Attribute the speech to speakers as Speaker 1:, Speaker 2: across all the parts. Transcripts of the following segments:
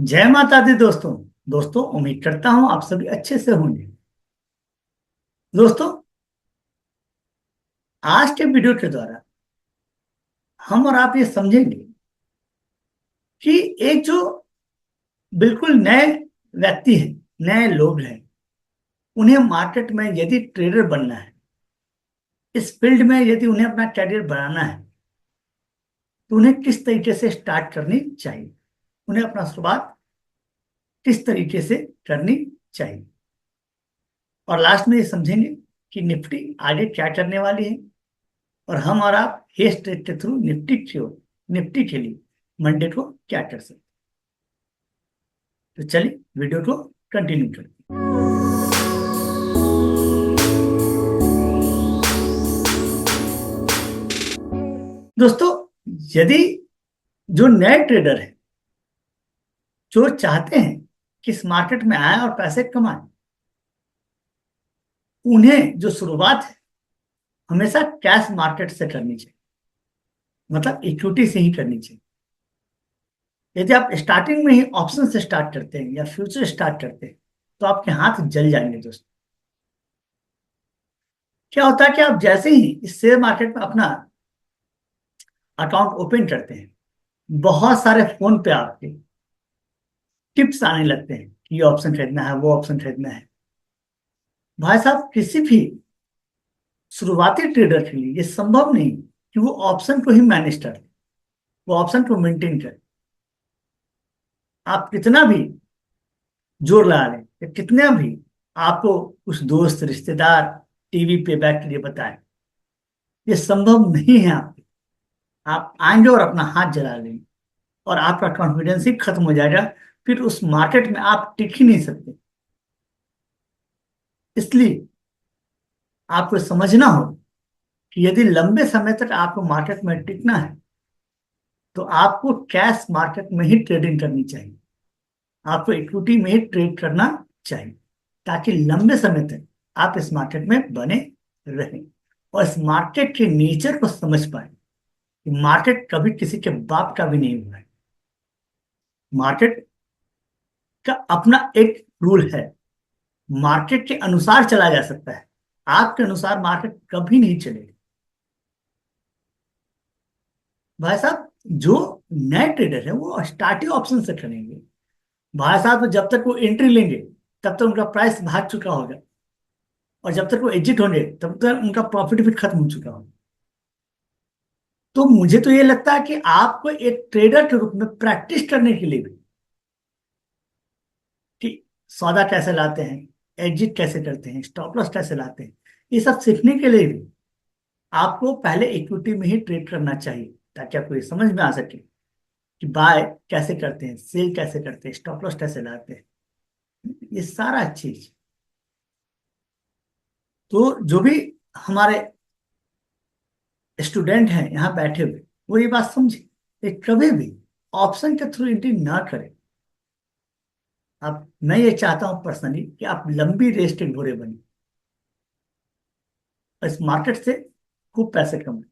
Speaker 1: जय माता दी दोस्तों। दोस्तों, उम्मीद करता हूं आप सभी अच्छे से होंगे। दोस्तों, आज के वीडियो के द्वारा हम और आप ये समझेंगे कि एक जो बिल्कुल नए व्यक्ति हैं, नए लोग हैं, उन्हें मार्केट में यदि ट्रेडर बनना है, इस फील्ड में यदि उन्हें अपना करियर बनाना है, तो उन्हें किस तरीके से स्टार्ट करनी चाहिए, उन्हें अपना शुरुआत किस तरीके से करनी चाहिए। और लास्ट में ये समझेंगे कि निफ्टी आगे क्या करने वाली है, और हम और आप हेस्ट ट्रेड के थ्रू निफ्टी के लिए मंडे को क्या कर सकते हैं। तो चलिए वीडियो को कंटिन्यू करते हैं। दोस्तों, यदि जो नए ट्रेडर है, जो चाहते हैं कि इस मार्केट में आए और पैसे कमाएं, उन्हें जो शुरुआत है हमेशा कैश मार्केट से करनी चाहिए, मतलब इक्विटी से ही करनी चाहिए। यदि आप स्टार्टिंग में ही ऑप्शन से स्टार्ट करते हैं या फ्यूचर स्टार्ट करते हैं, तो आपके हाथ जल जाएंगे। दोस्तों, क्या होता है कि आप जैसे ही इस शेयर मार्केट में अपना अकाउंट ओपन करते हैं, बहुत सारे फोन पे आपके टिप्स आने लगते हैं कि ये ऑप्शन खरीदना है, वो ऑप्शन खरीदना है। भाई साहब, किसी भी शुरुआती ट्रेडर के लिए ये संभव नहीं कि वो ऑप्शन को ही मैनेज कर, वो ऑप्शन को मेंटेन करे। आप कितना भी जोर लगा लें या कितना भी आपको कुछ दोस्त रिश्तेदार टीवी पे बैठ के ये बताए, ये संभव नहीं है। आप आएंगे और अपना हाथ जला लेंगे और आपका कॉन्फिडेंस ही खत्म हो जाएगा। फिर उस मार्केट में आप टिक ही नहीं सकते। इसलिए आपको समझना हो कि यदि लंबे समय तक आपको मार्केट में टिकना है, तो आपको कैश मार्केट में ही ट्रेडिंग करनी चाहिए, आपको इक्विटी में ही ट्रेड करना चाहिए, ताकि लंबे समय तक आप इस मार्केट में बने रहें और इस मार्केट के नेचर को समझ पाए कि मार्केट कभी किसी के बाप का भी नहीं हुआ है। मार्केट का अपना एक रूल है, मार्केट के अनुसार चला जा सकता है, आपके अनुसार मार्केट कभी नहीं चलेगा। भाई साहब, जो नए ट्रेडर है वो स्टार्टिंग ऑप्शन से करेंगे। भाई साहब, तो जब तक वो एंट्री लेंगे तब तक उनका प्राइस भाग चुका होगा, और जब तक वो एग्जिट होंगे तब तक उनका प्रॉफिट भी खत्म हो चुका होगा। तो मुझे तो ये लगता है कि आपको एक ट्रेडर के रूप में प्रैक्टिस करने के लिए भी, कि सौदा कैसे लाते हैं, एग्जिट कैसे करते हैं, स्टॉप लॉस कैसे लाते हैं, ये सब सीखने के लिए भी आपको पहले इक्विटी में ही ट्रेड करना चाहिए, ताकि आपको ये समझ में आ सके कि बाय कैसे करते हैं, सेल कैसे करते हैं, स्टॉप लॉस कैसे लाते हैं, ये सारा चीज। तो जो भी हमारे स्टूडेंट हैं यहाँ बैठे हुए, वो ये बात समझे कि कभी भी ऑप्शन के थ्रू एंट्री ना करें। आप, मैं ये चाहता हूं पर्सनली कि आप लंबी रेस के घोड़े बने, इस मार्केट से खूब पैसे कमाएं,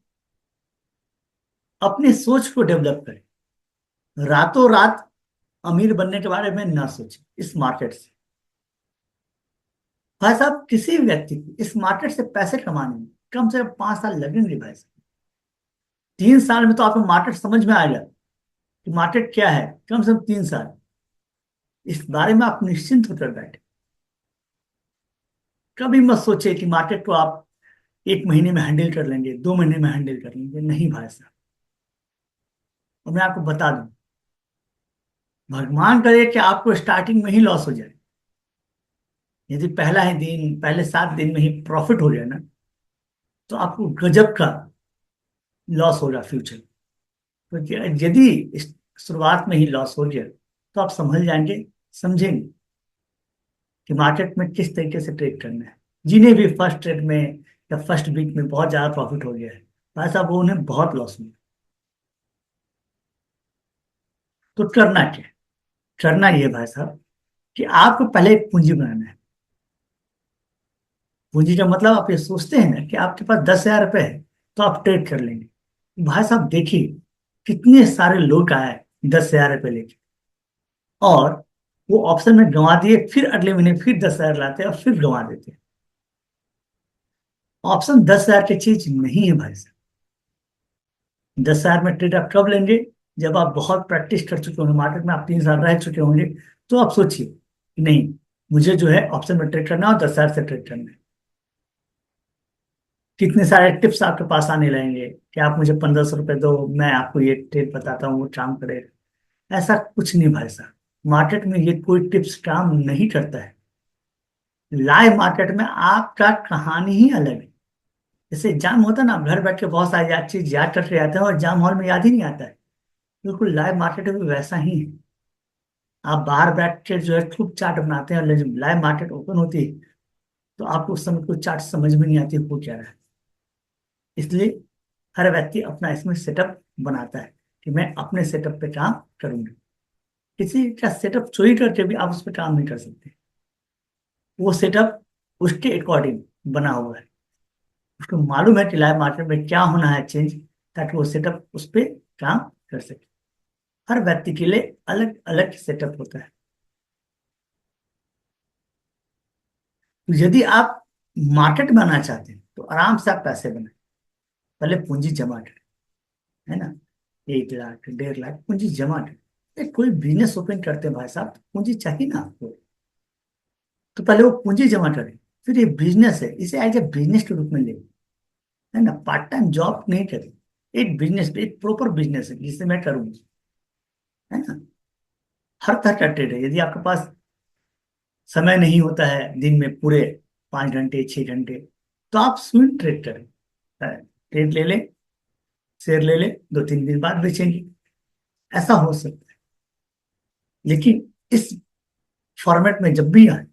Speaker 1: अपनी सोच को डेवलप करें। रातों रात अमीर बनने के बारे में ना सोचें इस मार्केट से। भाई साहब, किसी भी व्यक्ति को इस मार्केट से पैसे कमाने में कम से कम 5 साल लगेंगे। भाई साहब, 3 साल में तो आपको मार्केट समझ में आएगा कि मार्केट क्या है। कम से कम 3 साल इस बारे में आप निश्चिंत होकर बैठे। कभी मत सोचे कि मार्केट को आप 1 महीने में हैंडल कर लेंगे, 2 महीने में हैंडल कर लेंगे। नहीं भाई साहब, और मैं आपको बता दूं, भगवान करे कि आपको स्टार्टिंग में ही लॉस हो जाए। यदि पहला ही दिन, पहले 7 दिन में ही प्रॉफिट हो जाए ना, तो आपको गजब का लॉस होगा फ्यूचर। तो यदि इस शुरुआत में ही लॉस हो गया, तो आप समझ जाएंगे, समझेंगे कि मार्केट में किस तरीके से ट्रेड करना है। जिन्हें भी फर्स्ट ट्रेड में या फर्स्ट वीक में बहुत ज्यादा प्रॉफिट हो गया है, भाई साहब, वो उन्हें बहुत लॉस हुआ। तो करना क्या है? करना ये भाई साहब कि आपको पहले एक पूंजी बनाना है। पूंजी का मतलब, आप ये सोचते हैं ना कि आपके पास 10,000 रुपए है तो आप ट्रेड कर लेंगे। भाई साहब देखिए, कितने सारे लोग आए 10,000 रुपए लेके, और वो ऑप्शन में गंवा दिए, फिर अगले महीने फिर 10,000 लाते हैं और फिर गंवा देते हैं। ऑप्शन 10,000 की चीज नहीं है भाई साहब। 10,000 में ट्रेड आप कब लेंगे? जब आप बहुत प्रैक्टिस कर चुके होंगे मार्केट में, आप 3 साल रह चुके होंगे, तो आप सोचिए कि नहीं, मुझे जो है ऑप्शन में ट्रेड करना है और 10,000 से ट्रेड करना है। कितने सारे टिप्स आपके पास आने लगेंगे कि आप मुझे 1,500 रुपये दो, मैं आपको ये ट्रेड बताता हूँ, वो काम करेगा। ऐसा कुछ नहीं भाई साहब, मार्केट में ये कोई टिप्स काम नहीं करता है। लाइव मार्केट में आपका कहानी ही अलग है। जैसे एग्जाम होता है ना, आप घर बैठ के बहुत सारी चीज याद करके आते हैं और एग्जाम हॉल में याद ही नहीं आता है। बिल्कुल लाइव मार्केट में भी वैसा ही है। आप बाहर बैठ के जो है खूब चार्ट बनाते हैं, और जब लाइव मार्केट ओपन होती है तो आपको उस समय कुछ चार्ट समझ में नहीं आती वो क्या रहा है। इसलिए हर व्यक्ति अपना इसमें सेटअप बनाता है कि मैं अपने सेटअप पे काम करूंगा। किसी का सेटअप चोरी करके भी आप उस पर काम नहीं कर सकते। वो सेटअप उसके अकॉर्डिंग बना हुआ है, उसको मालूम है कि लाइव मार्केट में क्या होना है चेंज, ताकि वो सेटअप उस पर काम कर सके। हर व्यक्ति के लिए अलग अलग सेटअप होता है। तो यदि आप मार्केट में आना चाहते हैं तो आराम से आप पैसे बनाए। पहले पूंजी जमा करें, है ना, 1 लाख 1.5 लाख पूंजी जमा करें। कोई बिजनेस ओपन करते हैं भाई साहब, तो पूंजी चाहिए ना आपको। तो पहले वो पूंजी जमा करें, फिर ये बिजनेस है, इसे एज ए बिजनेस के रूप में ले, है ना, पार्ट टाइम जॉब नहीं करें। एक बिजनेस, एक प्रॉपर बिजनेस है जिसे मैं करूंगी, है ना। हर तरह का ट्रेड है। यदि आपके पास समय नहीं होता है दिन में पूरे 5 घंटे 6 घंटे, तो आप स्विंग ट्रेड करें। ट्रेड ले लें, शेयर ले लें, 2-3 दिन बाद बेचेंगे, ऐसा हो सकता है। लेकिन इस फॉर्मेट में जब भी आए,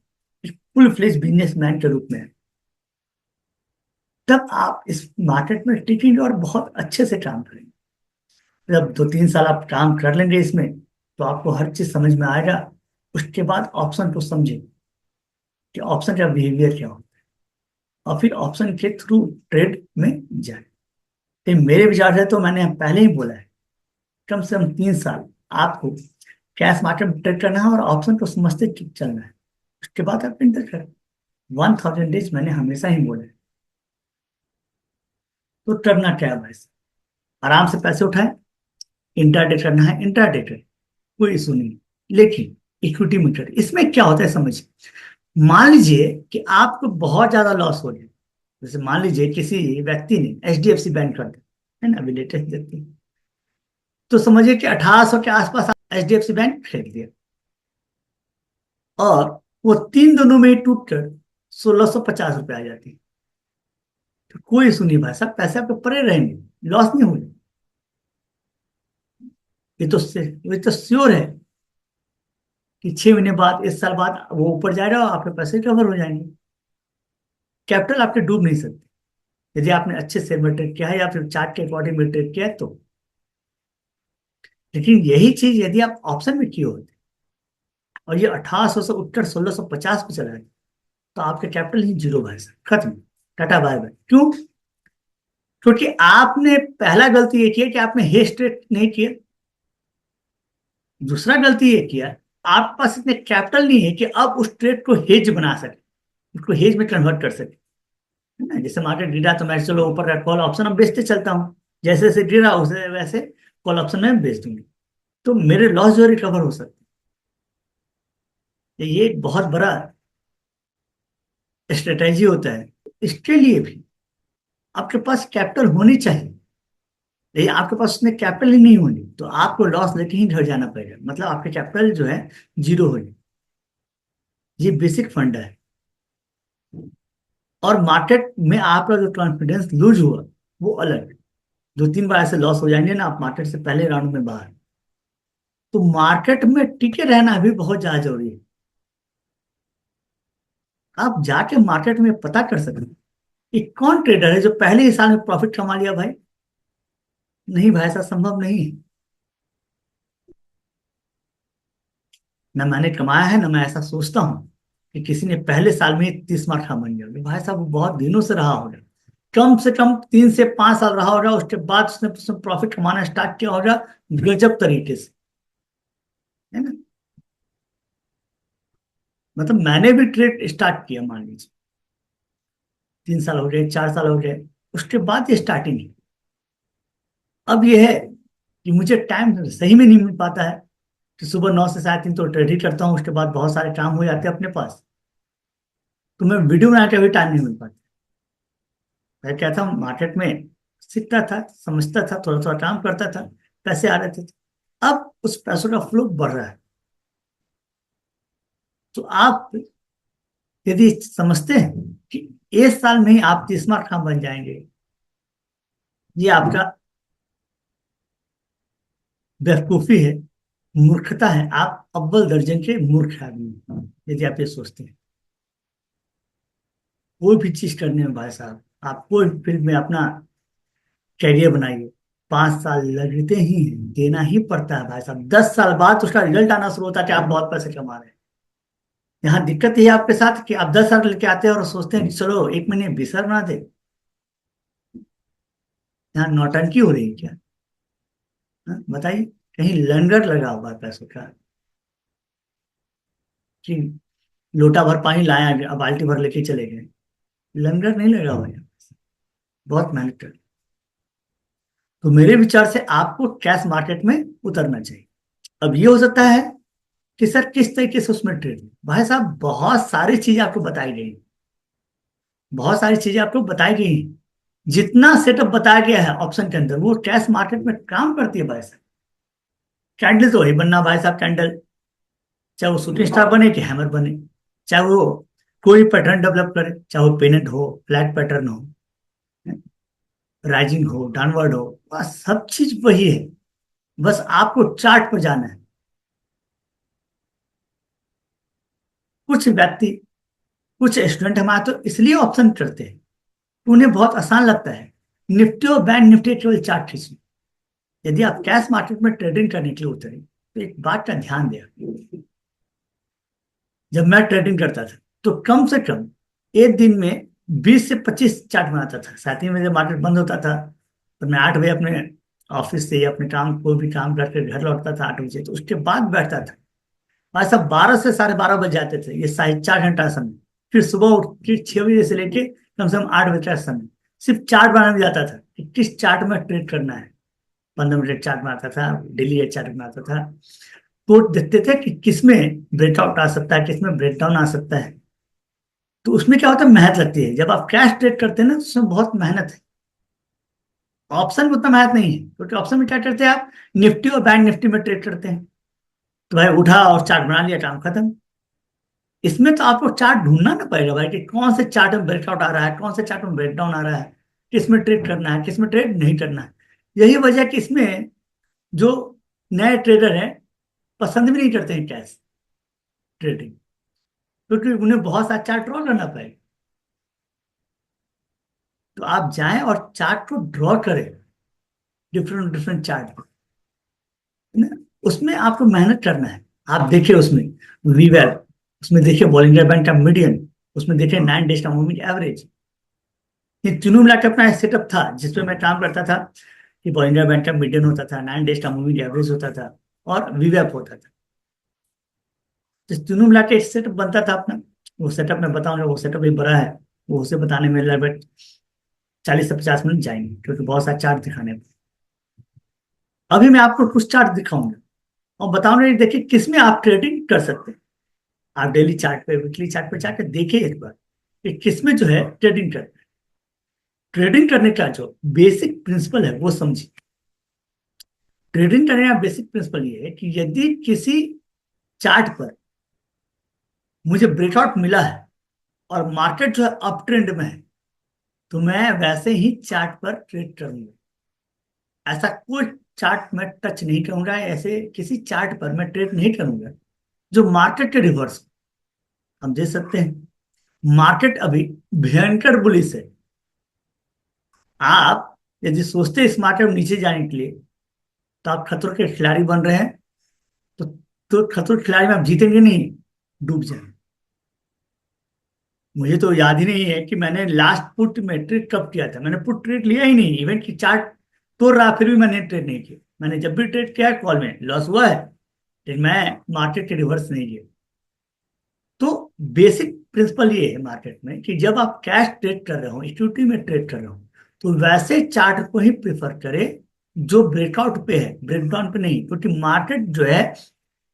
Speaker 1: फुल फ्लेज बिजनेसमैन के रूप में आए, तब आप इस मार्केट में टिकेंगे और बहुत अच्छे से काम करेंगे। जब 2-3 साल आप काम कर लेंगे इसमें, तो आपको हर चीज समझ में आएगा। उसके बाद ऑप्शन को समझें कि ऑप्शन का बिहेवियर क्या होता है, और फिर ऑप्शन के थ्रू ट्रेड में जाए। फिर मेरे विचार से तो मैंने पहले ही बोला है, कम से कम 3 साल आपको कैश मार्केट में ट्रेड करना है और ऑप्शन को समझते चलना है। उसके बाद आप इंटर करें। 1,000 डेज मैंने हमेशा ही बोला है। तो करना क्या है भाई, आराम से पैसे उठाए, इंट्राडे करना है इंट्राडे करें, कोई इशू नहीं। लेकिन इक्विटी में ट्रेड, इसमें क्या होता है समझिए। मान लीजिए कि आपको बहुत ज्यादा लॉस हो गया। जैसे मान लीजिए किसी व्यक्ति ने HDFC बैंक कर दिया, है ना, अभी लेटेस्ट देखते हैं, तो समझिए कि 1800 के आसपास HDFC बैंक खरीद लिया, और वो 3 दिनों में ही टूट कर 1,650 रुपये आ जाती है। तो कोई इशू नहीं भाई साहब, पैसे आपके पड़े रहेंगे, लॉस नहीं होगा। ये तो ये तो श्योर है कि 6 महीने बाद 1 साल बाद वो ऊपर जाएगा और आपके पैसे कवर हो जाएंगे। कैपिटल आपके डूब नहीं सकते यदि आपने अच्छे से में ट्रेड किया है या फिर चार्ट के अकॉर्डिंग में ट्रेड किया है तो। लेकिन यही चीज यदि आप ऑप्शन में किए होते और ये 1800 से उठकर 1,650 पे चला गया, तो आपके कैपिटल ही जीरो भाई साहब, खत्म, टाटा बाय बाय। क्यों? क्योंकि आपने पहला गलती ये किया कि आपने हेज ट्रेड नहीं किया। दूसरा गलती ये किया, आपके पास इतने कैपिटल नहीं है कि आप उस ट्रेड को हेज बना सके, उसको हेज में कन्वर्ट कर सके, है ना। जैसे मार्केट गिरा तो मैं चलो ऊपर का कॉल ऑप्शन हम बेचते चलता हूँ, जैसे जैसे गिरा उसे वैसे कॉल ऑप्शन में बेच दूंगी, तो मेरे लॉस जो रिकवर हो सकते हैं। ये एक बहुत बड़ा स्ट्रेटेजी होता है। इसके लिए भी आपके पास कैपिटल होनी चाहिए। यदि आपके पास उसमें कैपिटल ही नहीं होनी, तो आपको लॉस लेके ही घर जाना पड़ेगा, मतलब आपके कैपिटल जो है जीरो हो जाए। ये बेसिक फंडा है। और मार्केट में आपका जो कॉन्फिडेंस लूज हुआ वो अलग है। 2-3 बार ऐसे लॉस हो जाएंगे ना, आप मार्केट से पहले राउंड में बाहर। तो मार्केट में टिके रहना भी बहुत ज्यादा जरूरी है। आप जाके मार्केट में पता कर सकते हैं कि कौन ट्रेडर है जो पहले ही साल में प्रॉफिट कमा लिया भाई। नहीं भाई, ऐसा संभव नहीं है। ना मैंने कमाया है, ना मैं ऐसा सोचता हूँ कि किसी ने पहले साल में ही 30 मार्क बन गया। भाई साहब वो बहुत दिनों से रहा होगा, कम से कम 3 से 5 साल रहा होगा, उसके बाद उसने प्रॉफिट कमाना स्टार्ट किया होगा गजब तरीके से, है ना। मतलब मैंने भी ट्रेड स्टार्ट किया, मान लीजिए 3 साल हो गए, 4 साल हो गए, उसके बाद ये स्टार्टिंग है। अब ये है कि मुझे टाइम सही में नहीं मिल पाता है कि सुबह 9 से 3:30 तो ट्रेड ही करता हूँ, उसके बाद बहुत सारे काम हो जाते हैं अपने पास, तो मैं वीडियो बना के भी टाइम नहीं मिल पाता। मैं क्या था, मार्केट में सीखता था, समझता था, थोड़ा थोड़ा काम करता था, पैसे आ रहे थे। अब उस पैसों का फ्लो बढ़ रहा है। तो आप यदि समझते हैं कि 1 साल में ही आप स्मार्ट काम बन जाएंगे, ये आपका बेवकूफी है, मूर्खता है। आप अव्वल दर्जन के मूर्ख आदमी हैं, यदि आप ये सोचते हैं। कोई भी चीज करने में भाई साहब, आप कोई फील्ड में अपना कैरियर बनाइए, 5 साल लगते ही हैं, देना ही पड़ता है भाई साहब। 10 साल बाद उसका रिजल्ट आना शुरू होता है कि आप बहुत पैसे कमा रहे हैं। यहाँ दिक्कत ये है आपके साथ कि आप 10 साल लेके आते हैं और सोचते हैं कि चलो 1 महीने 20 साल बना दे। यहाँ नौटंकी हो रही है क्या? हाँ, बताइए। कहीं लंगर लगा हुआ है पैसों का कि लोटा भर पानी लाया, अब बाल्टी भर लेके चले गए? लंगर नहीं लगा हुआ है, बहुत मेहनत कर। तो मेरे विचार से आपको कैश मार्केट में उतरना चाहिए। अब ये हो सकता है कि सर किस तरीके से उसमें ट्रेड, भाई साहब बहुत सारी चीजें आपको बताई गई, बहुत सारी चीजें आपको बताई गई हैं। जितना सेटअप बताया गया है ऑप्शन के अंदर, वो कैश मार्केट में काम करती है भाई साहब। कैंडल तो वही बनना भाई साहब, कैंडल, चाहे वो शूटिंग स्टार बने कि हैमर बने, चाहे वो कोई पैटर्न डेवलप करे, चाहे वो पेनेंट हो, फ्लैट पैटर्न हो, राइजिंग हो, डाउनवर्ड हो, बस सब चीज वही है। बस आपको चार्ट पर जाना है। कुछ व्यक्ति, कुछ स्टूडेंट हमारे तो इसलिए ऑप्शन करते हैं, उन्हें बहुत आसान लगता है निफ्टी और बैंक निफ्टी केवल चार्ट खींचना। यदि आप कैश मार्केट में ट्रेडिंग करने के लिए उतरे तो एक बात का ध्यान दें। जब मैं ट्रेडिंग करता था तो कम से कम एक दिन में 20 से 25 चार्ट बनाता था। 7 ही बजे मार्केट बंद होता था, तो मैं 8 बजे अपने ऑफिस से या अपने काम, कोई भी काम करके घर लौटता था 8 बजे, तो उसके बाद बैठता था। भाई साहब 12 से 12:30 बज जाते थे, ये 4.5 घंटा समय। फिर सुबह उठ के 6 बजे से लेके कम से कम 8 बजे का समय सिर्फ चार्ट बनाने में जाता था कि किस चार्ट में ट्रेड करना है। 15 मिनट चार्ट बनाता था, डेली एक चार्ट बनाता था। तो देखते थे कि किसमें ब्रेकआउट आ सकता है, किसमें ब्रेकडाउन आ सकता है। तो उसमें क्या होता है, मेहनत लगती है। जब आप कैश ट्रेड करते हैं ना, तो उसमें बहुत मेहनत है। ऑप्शन में उतना मेहनत नहीं है, क्योंकि ऑप्शन में क्या करते हैं आप, निफ्टी और बैंक निफ्टी में ट्रेड करते हैं। तो भाई उठा और चार्ट बना लिया, काम खत्म। इसमें तो आपको चार्ट ढूंढना ना पड़ेगा भाई कि कौन से चार्ट में ब्रेकआउट आ रहा है, कौन से चार्ट में ब्रेकडाउन आ रहा है, किस में ट्रेड करना है, किस में ट्रेड नहीं करना है। यही वजह है कि इसमें जो नए ट्रेडर हैं पसंद भी नहीं करते हैं कैश ट्रेडिंग, क्योंकि उन्हें बहुत सारा चार्ट ड्रॉ करना पड़ेगा। तो आप जाएं और चार्ट को ड्रॉ करें, डिफरेंट डिफरेंट चार्ट, ना, उसमें आपको मेहनत करना है। आप देखिए उसमें वीवेल, उसमें देखिए बॉलिंजर बैंड का मीडियन, उसमें देखिए 9 डेज का मूविंग एवरेज। ये तीनों मिला के अपना एक सेटअप था जिसपे मैं काम करता था कि बॉलिंजर बैंड का मीडियन होता था, 9 डेज का मूविंग एवरेज होता था, और वीवेप होता था। तो तीनों मिला के एक सेटअप बनता था अपना। वो सेटअप मैं बताऊंगा, वो सेटअप भी बड़ा है, वो उसे बताने में लगभग 40 से 50 मिनट जाएंगे, क्योंकि बहुत सारे चार्ट दिखाने हैं। अभी मैं आपको कुछ चार्ट दिखाऊंगा और बताऊंगा कि देखिए किसमें आप ट्रेडिंग कर सकते हैं। आप डेली चार्ट पे, वीकली चार्ट पे जाकर देखिए एक बार कि किसमें जो है ट्रेडिंग कर, ट्रेडिंग करने का जो बेसिक प्रिंसिपल है वो समझिए। ट्रेडिंग करने का बेसिक प्रिंसिपल ये है कि यदि किसी चार्ट पर मुझे ब्रेकआउट मिला है और मार्केट जो है अप ट्रेंड में है, तो मैं वैसे ही चार्ट पर ट्रेड करूंगा। ऐसा कोई चार्ट मैं टच नहीं करूंगा, ऐसे किसी चार्ट पर मैं ट्रेड नहीं करूंगा जो मार्केट के रिवर्स। हम देख सकते हैं मार्केट अभी भयंकर बुलिश है। आप यदि सोचते हैं इस मार्केट में नीचे जाने के लिए, तो आप खतरों के खिलाड़ी बन रहे हैं। तो खतरों के खिलाड़ी में आप जीतेंगे नहीं, डूब जाएंगे। मुझे तो याद ही नहीं है कि मैंने लास्ट पुट में ट्रेड कब किया था। मैंने पुट ट्रेड लिया ही नहीं, इवन की चार्ट तोड़ रहा फिर भी मैंने ट्रेड नहीं किया। मैंने जब भी ट्रेड किया है कॉल में लॉस हुआ है, लेकिन मैं मार्केट के रिवर्स नहीं किया। तो बेसिक प्रिंसिपल ये है मार्केट में कि जब आप कैश ट्रेड कर रहे हो, इक्विटी में ट्रेड कर रहे हो, तो वैसे चार्ट को ही प्रेफर करें जो ब्रेकआउट पे है, ब्रेकडाउन पे नहीं, क्योंकि मार्केट जो है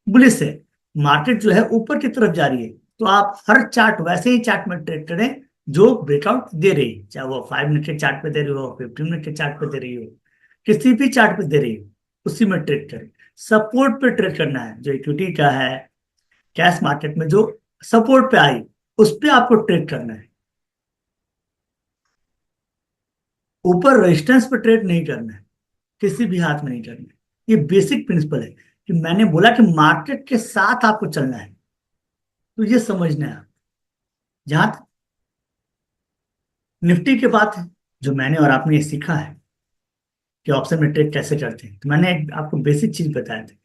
Speaker 1: बुलिश है, मार्केट जो है ऊपर की तरफ जा रही है। तो आप हर चार्ट वैसे ही चार्ट में ट्रेड करें जो ब्रेकआउट दे रही है, चाहे वो 5 मिनट के चार्ट पे दे रही हो, 15 मिनट के चार्ट पे दे रही हो, किसी भी चार्ट पे दे रही हो, उसी में ट्रेड करें। सपोर्ट पे ट्रेड करना है, जो इक्विटी का है कैश मार्केट में जो सपोर्ट पे आई, उस पे आपको ट्रेड करना है, ऊपर रेजिस्टेंस पे ट्रेड नहीं करना है, किसी भी हाथ में नहीं करना है। ये बेसिक प्रिंसिपल है कि मैंने बोला कि मार्केट के साथ आपको चलना है, तो ये समझना है। जहां तक निफ्टी की बात है, जो मैंने और आपने ये सीखा है कि ऑप्शन में ट्रेड कैसे करते हैं, तो मैंने आपको बेसिक चीज बताया था।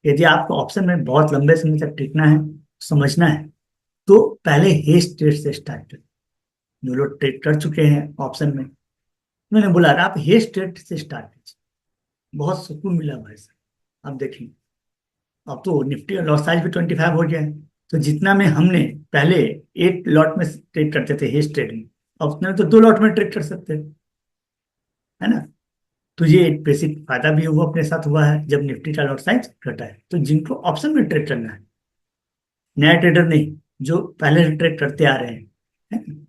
Speaker 1: यदि आपको ऑप्शन में बहुत लंबे समय तक टिकना है, समझना है, तो पहले हेज ट्रेड से स्टार्ट करें। जो लोग ट्रेड कर चुके हैं ऑप्शन में, मैंने बोला आप हेज ट्रेड से स्टार्ट कीजिए, बहुत सुकून मिला भाई साहब। अब देखिए, अब तो निफ्टी का लॉट साइज भी 25 हो गया है। तो जितना में हमने पहले एक लॉट में ट्रेड करते थे हेज ट्रेड में, अब उतने में तो 2 लॉट में ट्रेड कर सकते हैं, है ना। तो ये एक बेसिक फायदा भी हुआ, अपने साथ हुआ है जब निफ्टी का लॉट साइज घटा है। तो जिनको ऑप्शन में ट्रेड करना है, नया ट्रेडर नहीं, जो पहले से ट्रेड करते आ रहे हैं, है ना,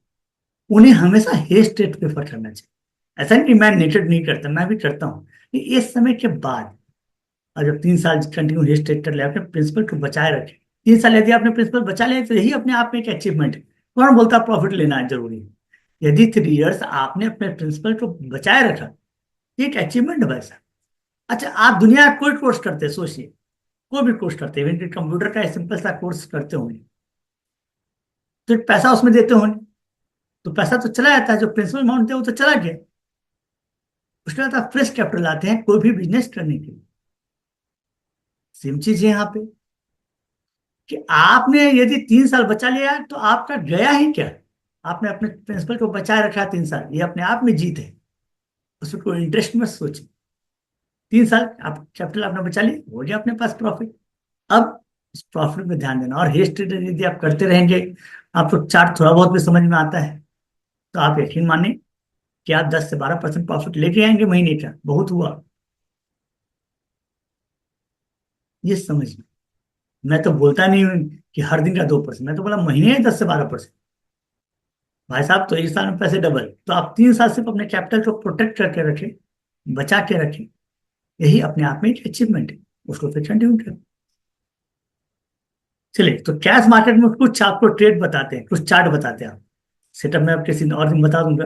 Speaker 1: उन्हें हमेशा हेज ट्रेड प्रेफर करना चाहिए। ऐसा नहीं कि मैं नेटेड नहीं करता, मैं भी करता हूँ, लेकिन इस समय के बाद, और जब 3 साल कंटिन्यू हेज ट्रेड कर लिया, अपने प्रिंसिपल को बचाए रखें। 3 साल यदि आपने प्रिंसिपल बचा लिया तो यही अपने आप में एक अचीवमेंट है। कौन बोलता प्रॉफिट लेना जरूरी है? यदि 3 इयर्स आपने अपने प्रिंसिपल को बचाए रखा, ये एक अचीवमेंट है भाई साहब। अच्छा, आप दुनिया का कोई कोर्स करते हैं, सोचिए, कोई भी कोर्स करते हैं, इवन कि कंप्यूटर का सिंपल सा कोर्स करते होंगे, तो एक पैसा उसमें देते होंगे, तो पैसा तो चला जाता है, जो प्रिंसिपल अमाउंट है वो तो चला गया। उसके बाद आप फ्रेश कैपिटल लाते हैं कोई भी बिजनेस करने के लिए। सेम चीज है यहाँ पे, कि आपने यदि 3 साल बचा लिया तो आपका गया ही क्या? आपने अपने प्रिंसिपल को बचाए रखा 3 साल, ये अपने आप में जीत है, उसमें कोई इंटरेस्ट मत सोचिए। 3 साल आप कैपिटल आपने बचा लिया, हो गया अपने पास प्रॉफिट। अब इस प्रॉफिट में ध्यान देना, और हेज ट्रेड यदि आप करते रहेंगे, आपको चार्ट थोड़ा बहुत भी समझ में आता है, तो आप यकीन मानिए कि आप 10 से 12% प्रॉफिट लेके आएंगे महीने का, बहुत हुआ। ये समझ में, मैं तो बोलता नहीं हूं कि हर दिन का 2%, मैं तो बोला महीने 10 से 12%। भाई साहब, तो 1 साल में पैसे डबल, तो आप 3 साल सिर्फ अपने कैपिटल को प्रोटेक्ट करके रखें, बचा के रखें, यही अपने आप में एक अचीवमेंट है। उसको फिर कंटिन्यू करें। चलिए, तो कैश मार्केट में कुछ आपको ट्रेड बताते हैं, कुछ चार्ट बताते हैं। आप सेटअप में आप किसी और दिन बता दूंगा,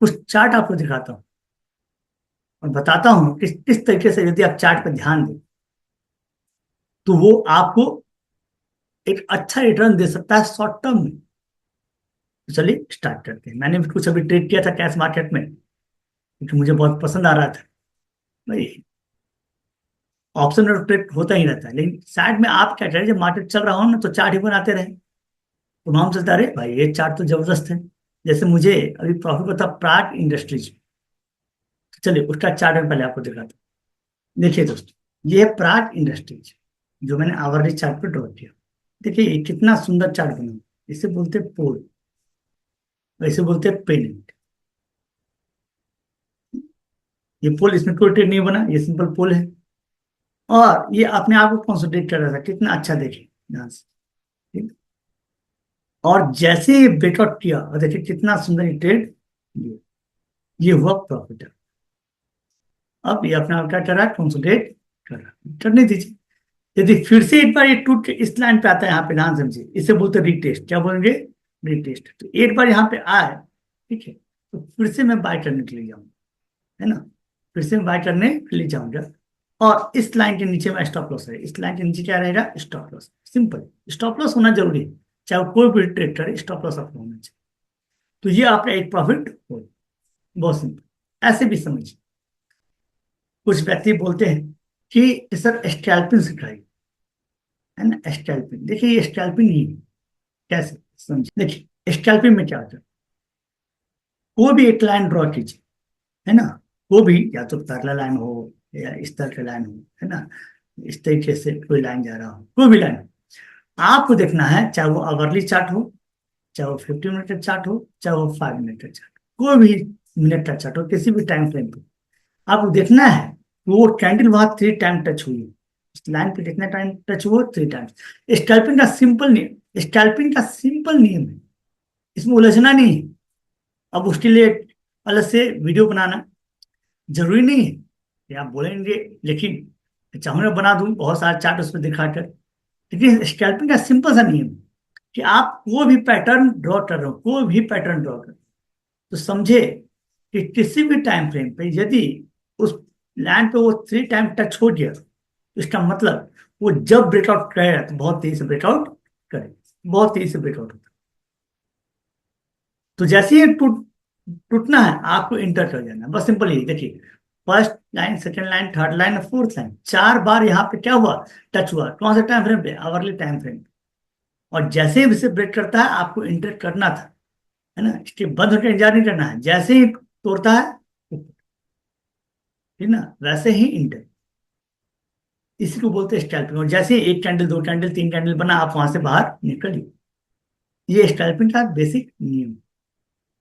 Speaker 1: कुछ चार्ट आपको दिखाता हूँ और बताता हूँ कि किस तरीके से यदि आप चार्ट पर ध्यान दें तो वो आपको एक अच्छा रिटर्न दे सकता है शॉर्ट टर्म में। तो चलिए स्टार्ट करते हैं। मैंने भी कुछ अभी ट्रेड किया था कैश मार्केट में, क्योंकि मुझे बहुत पसंद आ रहा था भाई। ऑप्शन और ट्रेड होता ही रहता है, लेकिन साइड में आप क्या करें, जब मार्केट चल रहा हो ना, तो चार्ट ही बनाते रहे, तो नाम चलता रहे भाई, ये चार्ट तो जबरदस्त है। जैसे मुझे अभी प्रॉफिट होता प्राग इंडस्ट्रीज, तो चलिए उसका चार्ट मैं पहले आपको दिखाता हूँ। देखिए दोस्तों, ये है प्राग इंडस्ट्रीज, जो मैंने आवरली चार्ट पे ड्रॉ किया। देखिए ये कितना सुंदर चार्ट बना, इसे बोलते हैं पोल, और इसे बोलते हैं पेनेंट। ये पोल, इसमें कोई ट्रेड नहीं बना, ये सिंपल पोल है, और ये अपने आप को कंसोलिडेट कर रहा था, कितना अच्छा देखिए ध्यान से, ठीक? और जैसे ही ब्रेकआउट किया, और देखिए कितना सुंदर ये ट्रेड, ये हुआ प्रॉफिट। अब ये अपना क्या कर रहा है, कंसोलिडेट कर रहा है, करने दीजिए। यदि फिर से एक बार ये टूट के इस लाइन पे आता है, यहाँ पे ध्यान समझिए, इसे बोलते हैं रीटेस्ट, क्या बोलेंगे, रीटेस्ट। तो एक बार यहाँ पे आए, ठीक है, तो फिर से मैं बाय करने के लिए जाऊंगा, है ना, फिर से मैं बाय करने के लिए जाऊंगा, और इस लाइन के नीचे में स्टॉप लॉस है, इस लाइन के नीचे क्या रहेगा, stop loss. Simple, stop loss होना जरूरी है, चाहे वो कोई भी ट्रेड करे, स्टॉप लॉस आपको होना चाहिए। तो ये आपका एक प्रॉफिट हो, बहुत सिंपल, ऐसे भी समझिए। कुछ व्यक्ति बोलते हैं कि सर स्कैल्पिंग सिखाइए, है ना, स्कैल्पिंग। देखिए ये स्कैल्पिंग नहीं है, कैसे समझिए। देखिए स्कैल्पिंग में क्या होता है, कोई भी एक लाइन ड्रॉ कीजिए, है ना, वो भी या तो पैरेलल लाइन हो या इस तरह की लाइन हो, है ना, इस तरीके से कोई लाइन जा रहा हो, कोई भी लाइन, आपको देखना है, चाहे वो आवरली चार्ट हो, चाहे वो 50 मिनट का चार्ट हो, चाहे वो 5 मिनट का चार्ट, कोई भी मिनट का चार्ट हो, किसी भी टाइम फ्रेम पे आपको देखना है कि वो कैंडल वहां 3 टाइम टच हुई है। इस लाइन पे कितना टाइम टच हुआ? 3 टाइम्स। स्कैल्पिंग का सिंपल नियम है, इसमें उलझना नहीं है। अब उसके लिए अलग से वीडियो बनाना जरूरी नहीं है कि आप बोलेंगे, लेकिन चाहूँ मैं बना दूं बहुत सारा चार्ट उसमें दिखाकर। लेकिन स्कैल्पिंग का सिंपल सा नियम है कि आप कोई भी पैटर्न ड्रॉ कर रहे हो, कोई भी पैटर्न ड्रॉ कर, तो समझे कि किसी भी टाइम फ्रेम पे यदि उस लाइन पे वो 3 टाइम टच हो गया, तो इसका मतलब वो जब ब्रेकआउट करेगा तो बहुत तेजी से ब्रेकआउट करे, बहुत तेजी से ब्रेकआउट होता है। तो जैसे ही टूटना है, आपको इंटर कर जाना है। बस सिंपल यही देखिए, first line, second line, third line, fourth line, 4 बार यहाँ पे क्या हुआ? टच हुआ। कौन से टाइम फ्रेम पे? Hourly time frame. और जैसे ही इसे ब्रेक करता है, आपको इंटर करना था, है ना? इसके बंद होकर इंतजार नहीं करना है, जैसे ही तोड़ता है, ठीक ना, वैसे ही इंटर। इसी को बोलते हैं स्कैल्पिंग। और जैसे ही 1 कैंडल, 2 कैंडल, 3 कैंडल बना, आप वहां से बाहर निकलिए। ये स्कैल्पिंग का बेसिक नियम।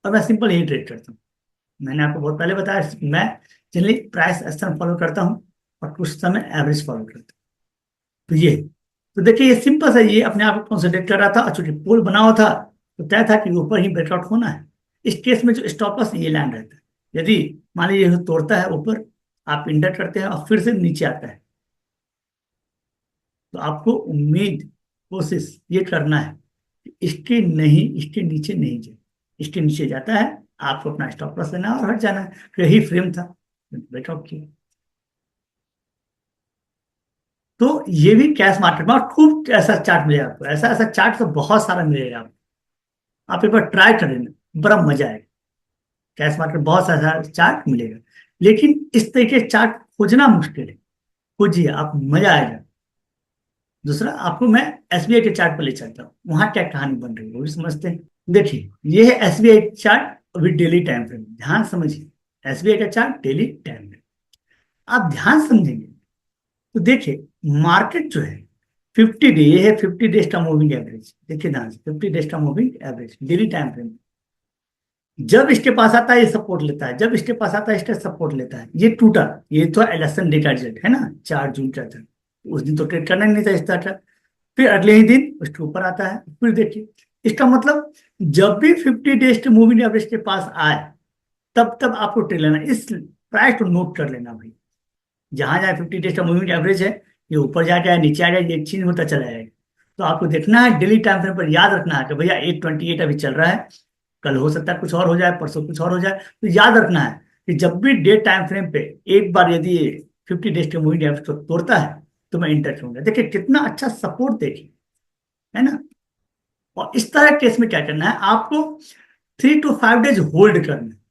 Speaker 1: और मैं सिंपल यही ट्रेड करता हूँ। मैंने आपको बहुत पहले बताया, मैं जनरली प्राइस एक्शन फॉलो करता हूँ और कुछ समय एवरेज फॉलो करता हूँ। तो ये, तो देखिए ये सिंपल सा, ये अपने आप को कंसोलिडेट कर रहा था, और चूंकि पोल बना हुआ था तो तय था कि ऊपर ही ब्रेकआउट होना है। इस केस में जो स्टॉप लॉस ये लैंड रहता है। यदि मान लीजिए ये तोड़ता है ऊपर, आप इंटर करते हैं और फिर से नीचे आता है, तो आपको उम्मीद, कोशिश ये करना है कि इसके नीचे नहीं जाए। इसके नीचे जाता है, आपको अपना स्टॉप लॉस लेना है और हट जाना है। तो यही फ्रेम था, ब्रेकआउट किया। तो ये भी कैश मार्केट में, और खूब ऐसा चार्ट मिलेगा आपको, ऐसा ऐसा चार्ट तो बहुत सारा मिलेगा आपको। आप एक बार ट्राई कर लेना, बड़ा मजा आएगा। कैश मार्केट बहुत सारा चार्ट मिलेगा, लेकिन इस तरीके के चार्ट खोजना मुश्किल है। खोजिए आप, मजा आएगा। दूसरा, आपको मैं एसबीआई के चार्ट पर ले चलता हूँ, वहां क्या कहानी बन रही है वो भी समझते हैं। देखिए, ये है एसबीआई चार्ट अभी डेली टाइम फ्रेम, ध्यान समझिए। एसबीआई का चार्ट डेली टाइम फ्रेम, आप ध्यान समझेंगे तो देखिए, मार्केट जो है 50 डे, ये है 50 डेज का मूविंग एवरेज। देखिए ध्यान से, 50 डेज का moving average daily time frame. जब इसके पास आता है ये सपोर्ट लेता है, जब इसके पास आता है इसका सपोर्ट लेता है। ये टूटा, ये तो इलेक्शन डे का रिजल्ट है ना, 4 जून का था। उस दिन तो ट्रेड करना ही नहीं था इस तरह का। फिर अगले ही दिन उसके ऊपर आता है। फिर देखिए, इसका मतलब जब भी 50 डेज के मूविंग एवरेज के पास आए, तब तब आपको ट्रेड लेना। इस प्राइस को नोट कर लेना भाई। जहां जहां 50 डेज का मूविंग एवरेज है, ये ऊपर जा जाए नीचे आ जाए, ये चेंज होता चला जाएगा। तो आपको देखना है डेली टाइम फ्रेम पर, याद रखना है कि भैया 828 अभी चल रहा है, कल हो सकता है कुछ और हो जाए, परसों कुछ और हो जाए। तो याद रखना है कि जब भी डे टाइम फ्रेम पे एक बार यदि ये 50 डेज के मूविंग एवरेज को तोड़ता है, तो मैं इंटर करूंगा। देखिए कितना अच्छा सपोर्ट, देखिए, है ना? और इस तरह केस में क्या करना है आपको? 3 to 5 डेज होल्ड करना है।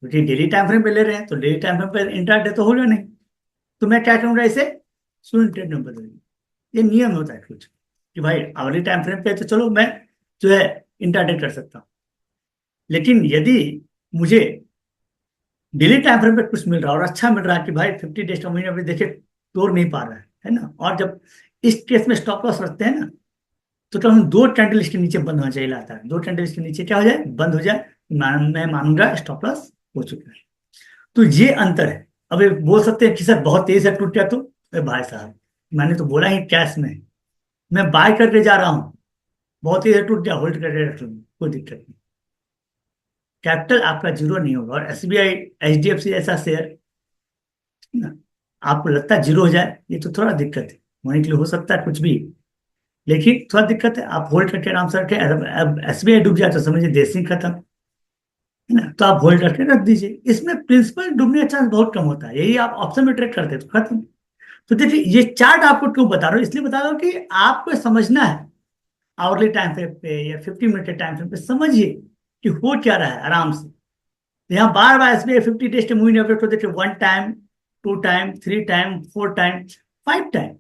Speaker 1: क्योंकि डेली टाइम फ्रेम पे ले रहे हैं, तो डेली टाइम फ्रेम पे इंट्राडे तो होगा नहीं। तो मैं क्या करूंगा, इसे स्विंग ट्रेड में बदल दूंगा। ये नियम होता है कुछ, कि भाई अगली टाइम फ्रेम पे तो चलो मैं जो है इंट्राडे कर सकता हूँ, लेकिन यदि मुझे डेली टाइम फ्रेम पे कुछ मिल रहा है और अच्छा मिल रहा है कि भाई 50 डेज का महीना भी देखे तोड़ नहीं पा रहा है ना, और जब इस केस में स्टॉप लॉस रखते हैं ना, तो कम 2 कैंडल इसके नीचे बंद होना चाहिए आता है। 2 कैंडल इसके नीचे क्या हो जाए? बंद हो जाए। मैं मानूंगा स्टॉप लॉस हो चुका है। तो ये अंतर है। अब ये बोल सकते हैं कि सर बहुत तेज से टूट गया, तो अरे भाई साहब, मैंने तो बोला ही कैश में मैं बाय करके जा रहा हूँ। बहुत तेज से टूट गया, होल्ड करके रख लूंगा, कोई दिक्कत नहीं। कैपिटल आपका जीरो नहीं होगा। और एसबीआई, एचडीएफसी ऐसा शेयर ना, आपको लगता है जीरो हो जाए, ये तो थोड़ा दिक्कत है। होने के लिए हो सकता है कुछ भी, लेकिन थोड़ा दिक्कत है। आप होल्ड करके आराम से रखें। अब एसबीआई डूब जाए तो समझिए देश ही खत्म, है ना? तो आप होल्ड करके रख दीजिए। इसमें प्रिंसिपल डूबने का चांस बहुत कम होता है। यही आप ऑप्शन में ट्रेड करते तो खत्म। तो देखिए, ये चार्ट आपको क्यों बता रहा हूँ? इसलिए बता रहा हूँ कि आपको समझना है आवरली टाइम फ्रेम पे या 50 मिनट के टाइम फ्रेम पे, समझिए कि हो क्या रहा है आराम से। तो यहाँ बार बार एसबीआई 50 डेज के मूविंग एवरेज को देखिए, 1 time, 2 time, 3 time, 4 time, 5 time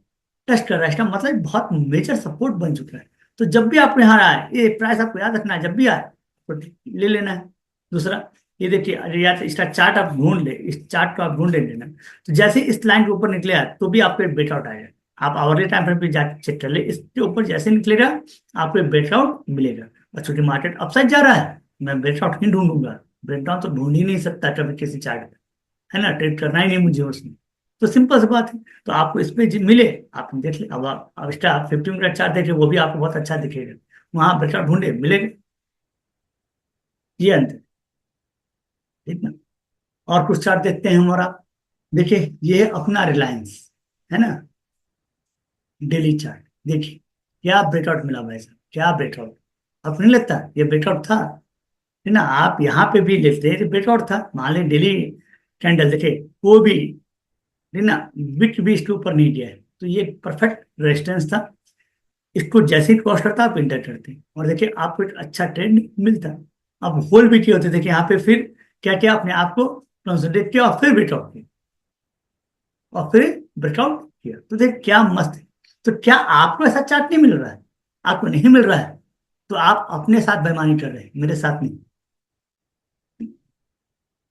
Speaker 1: touch कर रहा है। इसका मतलब बहुत मेजर सपोर्ट बन चुका है। तो जब भी आपको यहाँ आए, ये प्राइस आपको याद रखना है, जब भी आए तो ले लेना है। दूसरा, ये देखिए, अरे यार इसका चार्ट आप ढूंढ ले, इस चार्ट को आप ढूंढ ले लेना। तो जैसे इस लाइन के ऊपर निकले आए, तो भी आपको एक ब्रेकआउट आएगा। आप आवरली टाइम फ्रेम पे जाके चेक कर ले, इसके ऊपर जैसे निकलेगा आपको ब्रेकआउट मिलेगा। और चूंकि मार्केट अपसाइड जा रहा है, मैं ब्रेकआउट ही ढूंढूंगा, ब्रेकडाउन तो ढूंढ ही नहीं सकता कभी किसी चार्ट पे, है ना, ट्रेड करना ही नहीं मुझे उसमें। तो सिंपल सी बात है। तो आपको इसमें मिले, आप देख ले। अब इसका 15 मिनट चार्ट देखे, वो भी आपको बहुत अच्छा दिखेगा। वहां ब्रेकआउट ढूंढे, मिलेगा। ये अंत है, ठीक ना। और कुछ चार्ट देखते हैं हमारा। देखिए, ये है अपना रिलायंस, है ना, डेली चार्ट। देखिए क्या ब्रेकआउट मिला भाई साहब, क्या ब्रेकआउट। आपको नहीं लगता ये ब्रेकआउट था, है ना। आप यहाँ पे भी लेते हैं ब्रेकआउट था, मान लें डेली कैंडल देखे, वो भी, है ना, विक भी इसके ऊपर नहीं गया है, तो ये परफेक्ट रेजिस्टेंस था। इसको जैसे ही क्रॉस करता आप इंटर करते हैं, और देखिए आपको एक अच्छा ट्रेंड मिलता। अब होल्ड भी किए होते, देखिए यहाँ पे फिर क्या क्या अपने आप को कंसोलिडेट किया और फिर ब्रेकआउट किया, और फिर ब्रेकआउट किया। तो देख क्या मस्त है। तो क्या आपको ऐसा चार्ट नहीं मिल रहा है? आपको नहीं मिल रहा है तो आप अपने साथ बेईमानी कर रहे हैं, मेरे साथ नहीं।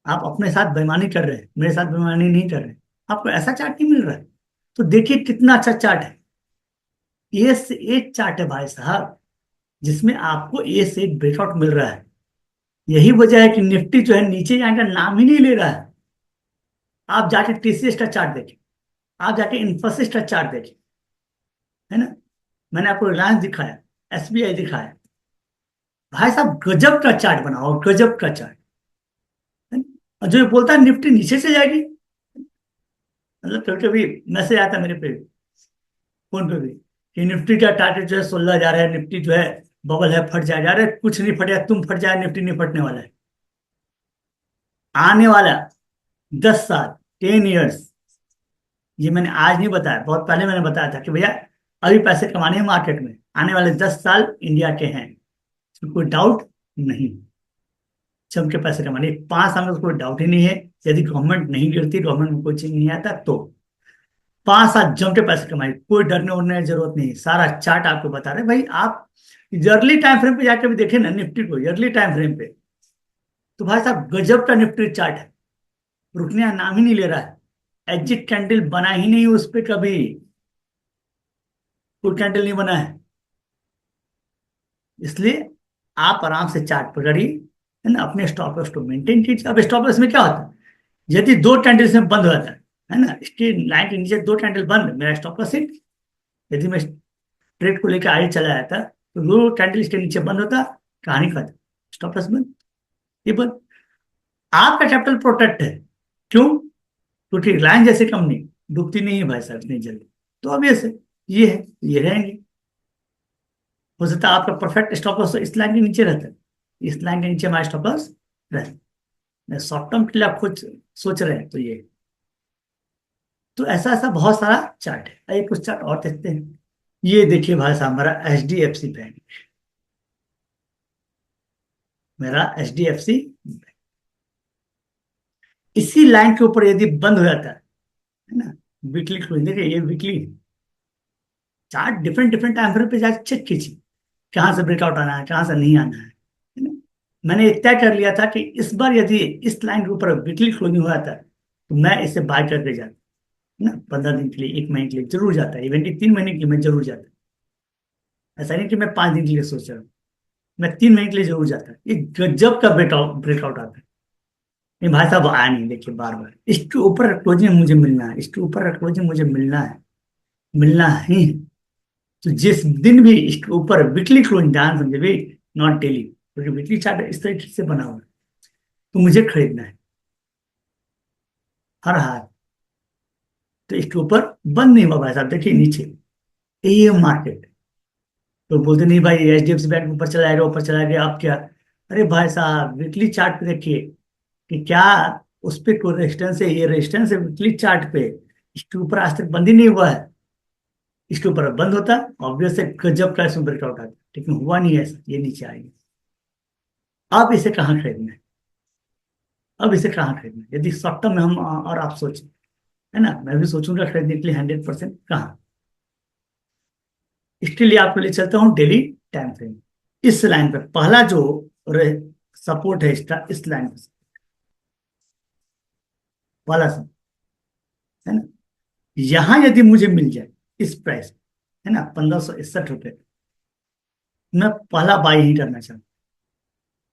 Speaker 1: आप अपने साथ बेईमानी कर रहे हैं, मेरे साथ बेईमानी नहीं कर रहे हैं। आपको ऐसा चार्ट नहीं मिल रहा है। तो देखिए कितना अच्छा चार्ट है। ए से एक चार्ट है भाई साहब, जिसमें आपको ए से एक ब्रेकआउट मिल रहा है। यही वजह है कि निफ्टी जो है नीचे जाने का नाम ही नहीं ले रहा है। आप जाके टीसीएस का चार्ट देखिए, आप जाके इन्फोसिस का चार्ट देखिए, है ना। मैंने आपको रिलायंस दिखाया, एसबीआई दिखाया। भाई साहब गजब का चार्ट बनाओ, गजब का चार्ट, है ना? और जो ये बोलता है निफ्टी नीचे से जाएगी, मतलब कभी कभी मैसेज आता है मेरे पे फोन पे भी कि निफ्टी का टारगेट जो है 16 जा रहा है, निफ्टी जो है बबल है, फट जाएगा। अरे कुछ नहीं फटेगा, तुम फट जाए, निफ्टी नहीं फटने वाला है। आने वाला 10 साल, 10 ईयर्स, ये मैंने आज नहीं बताया, बहुत पहले मैंने बताया था कि भैया अभी पैसे कमाने हैं मार्केट में, आने वाले 10 साल इंडिया के हैं, इसमें कोई डाउट नहीं। जम के पैसे कमाने 5 साल में तो कोई डाउट ही नहीं है। यदि गवर्नमेंट नहीं गिरती, गवर्नमेंट में कोई चेंज नहीं आता, तो 5 साल जम के पैसे कमाए, कोई डरने उड़ने की जरूरत नहीं। सारा चार्ट आपको बता रहे भाई। आप ईयरली टाइम फ्रेम पे जाकर भी देखें ना निफ्टी को, ईयरली टाइम फ्रेम पे, तो भाई साहब गजब का निफ्टी चार्ट है। रुकने का नाम ही नहीं ले रहा है। एग्जिट कैंडल बना ही नहीं उस पे कभी, कोई कैंडल नहीं बना है। इसलिए आप आराम से चार्ट पकड़िए, है ना, अपने स्टॉप लॉस को मेंटेन कीजिए। अब स्टॉप लॉस में क्या होता है, यदि दो कैंडल में बंद हो जाता है ना, इसके लाइन के नीचे दो कैंडल बंद, मेरा स्टॉप लॉस हिट। यदि मैं ट्रेड को लेकर आगे चला जाता तो दो कैंडल इसके नीचे बंद होता, कहानी खत्म, स्टॉप लॉस बंद, ये बंद। आपका कैपिटल प्रोटेक्ट है। क्यों? क्योंकि रिलायंस जैसी कंपनी डूबती नहीं है भाई साहब इतनी जल्दी। तो अब ये से ये है, ये रहेंगे। हो सकता है आपका परफेक्ट स्टॉप लॉस इस लाइन के नीचे रहता है, इस लाइन के नीचे हमारा स्टॉप लॉस रहता है। शॉर्ट टर्म के लिए आप कुछ सोच रहे हैं तो ये, तो ऐसा ऐसा बहुत सारा चार्ट है। आइए कुछ चार्ट और देखते हैं। ये देखिए भाई साहब, हमारा H D F C bank, मेरा एच डी एफ सी, इसी लाइन के ऊपर यदि बंद हो जाता है ना, वीकली क्लोज, देखिए ये weekly chart different different time frame पे जाकर चेक कीजिए, कहाँ से ब्रेकआउट आना है, कहाँ से नहीं आना है ना। मैंने तय कर लिया था कि इस बार यदि इस लाइन के ऊपर वीकली क्लोजिंग हो जाता है तो मैं इसे बाय करके जाता, है ना। 15 दिन के लिए, 1 महीने के लिए जरूर जाता है, इवन कि 3 महीने के लिए मैं जरूर जाता। ऐसा नहीं कि मैं 5 दिन के लिए सोच रहा हूँ, मैं 3 महीने के लिए जरूर जाता। ये गजब का ब्रेकआउट ब्रेकआउट आता है। नहीं भाई साहब आया नहीं, देखिए बार बार इसके ऊपर क्लोजिंग मुझे मिलना है, इसके ऊपर क्लोजिंग मुझे मिलना है, मिलना ही है। तो जिस दिन भी इसके ऊपर वीकली क्लोजिंग, ध्यान समझे भी, नॉट डेली, क्योंकि वीकली चार्ट इस तरीके से बना हुआ है, तो मुझे खरीदना है हर हाल। तो इसके ऊपर बंद नहीं हुआ भाई साहब, देखिए नीचे एम मार्केट। तो बोलते नहीं भाई H D F C bank ऊपर चला जाएगा, ऊपर चला गया, आप क्या। अरे भाई साहब वीकली चार्ट पे देखिए कि क्या उस पे कोई रेजिस्टेंस है, ये रेजिस्टेंस है वीकली चार्ट पे। इसके ऊपर आज तक बंद ही नहीं हुआ है। इसके ऊपर अब बंद होता, ऑब्वियस है गजब का इसमें ब्रेकआउट आता, लेकिन हुआ नहीं है ऐसा, ये नीचे आएगी। अब इसे कहाँ खरीदना है? अब इसे कहाँ खरीदना है? यदि शॉर्ट टर्म में हम और आप सोचें, है ना, मैं भी सोचूंगा खरीदने के लिए 100%। कहाँ? इसके लिए आपको ले चलता हूँ डेली टाइम फ्रेम। इस लाइन पे पहला जो सपोर्ट है इसका, इस लाइन पे वाला सब, है ना, यहां यदि मुझे मिल जाए इस प्राइस, है ना, 1561 रुपये, मैं पहला बाई ही करना चाहूँ।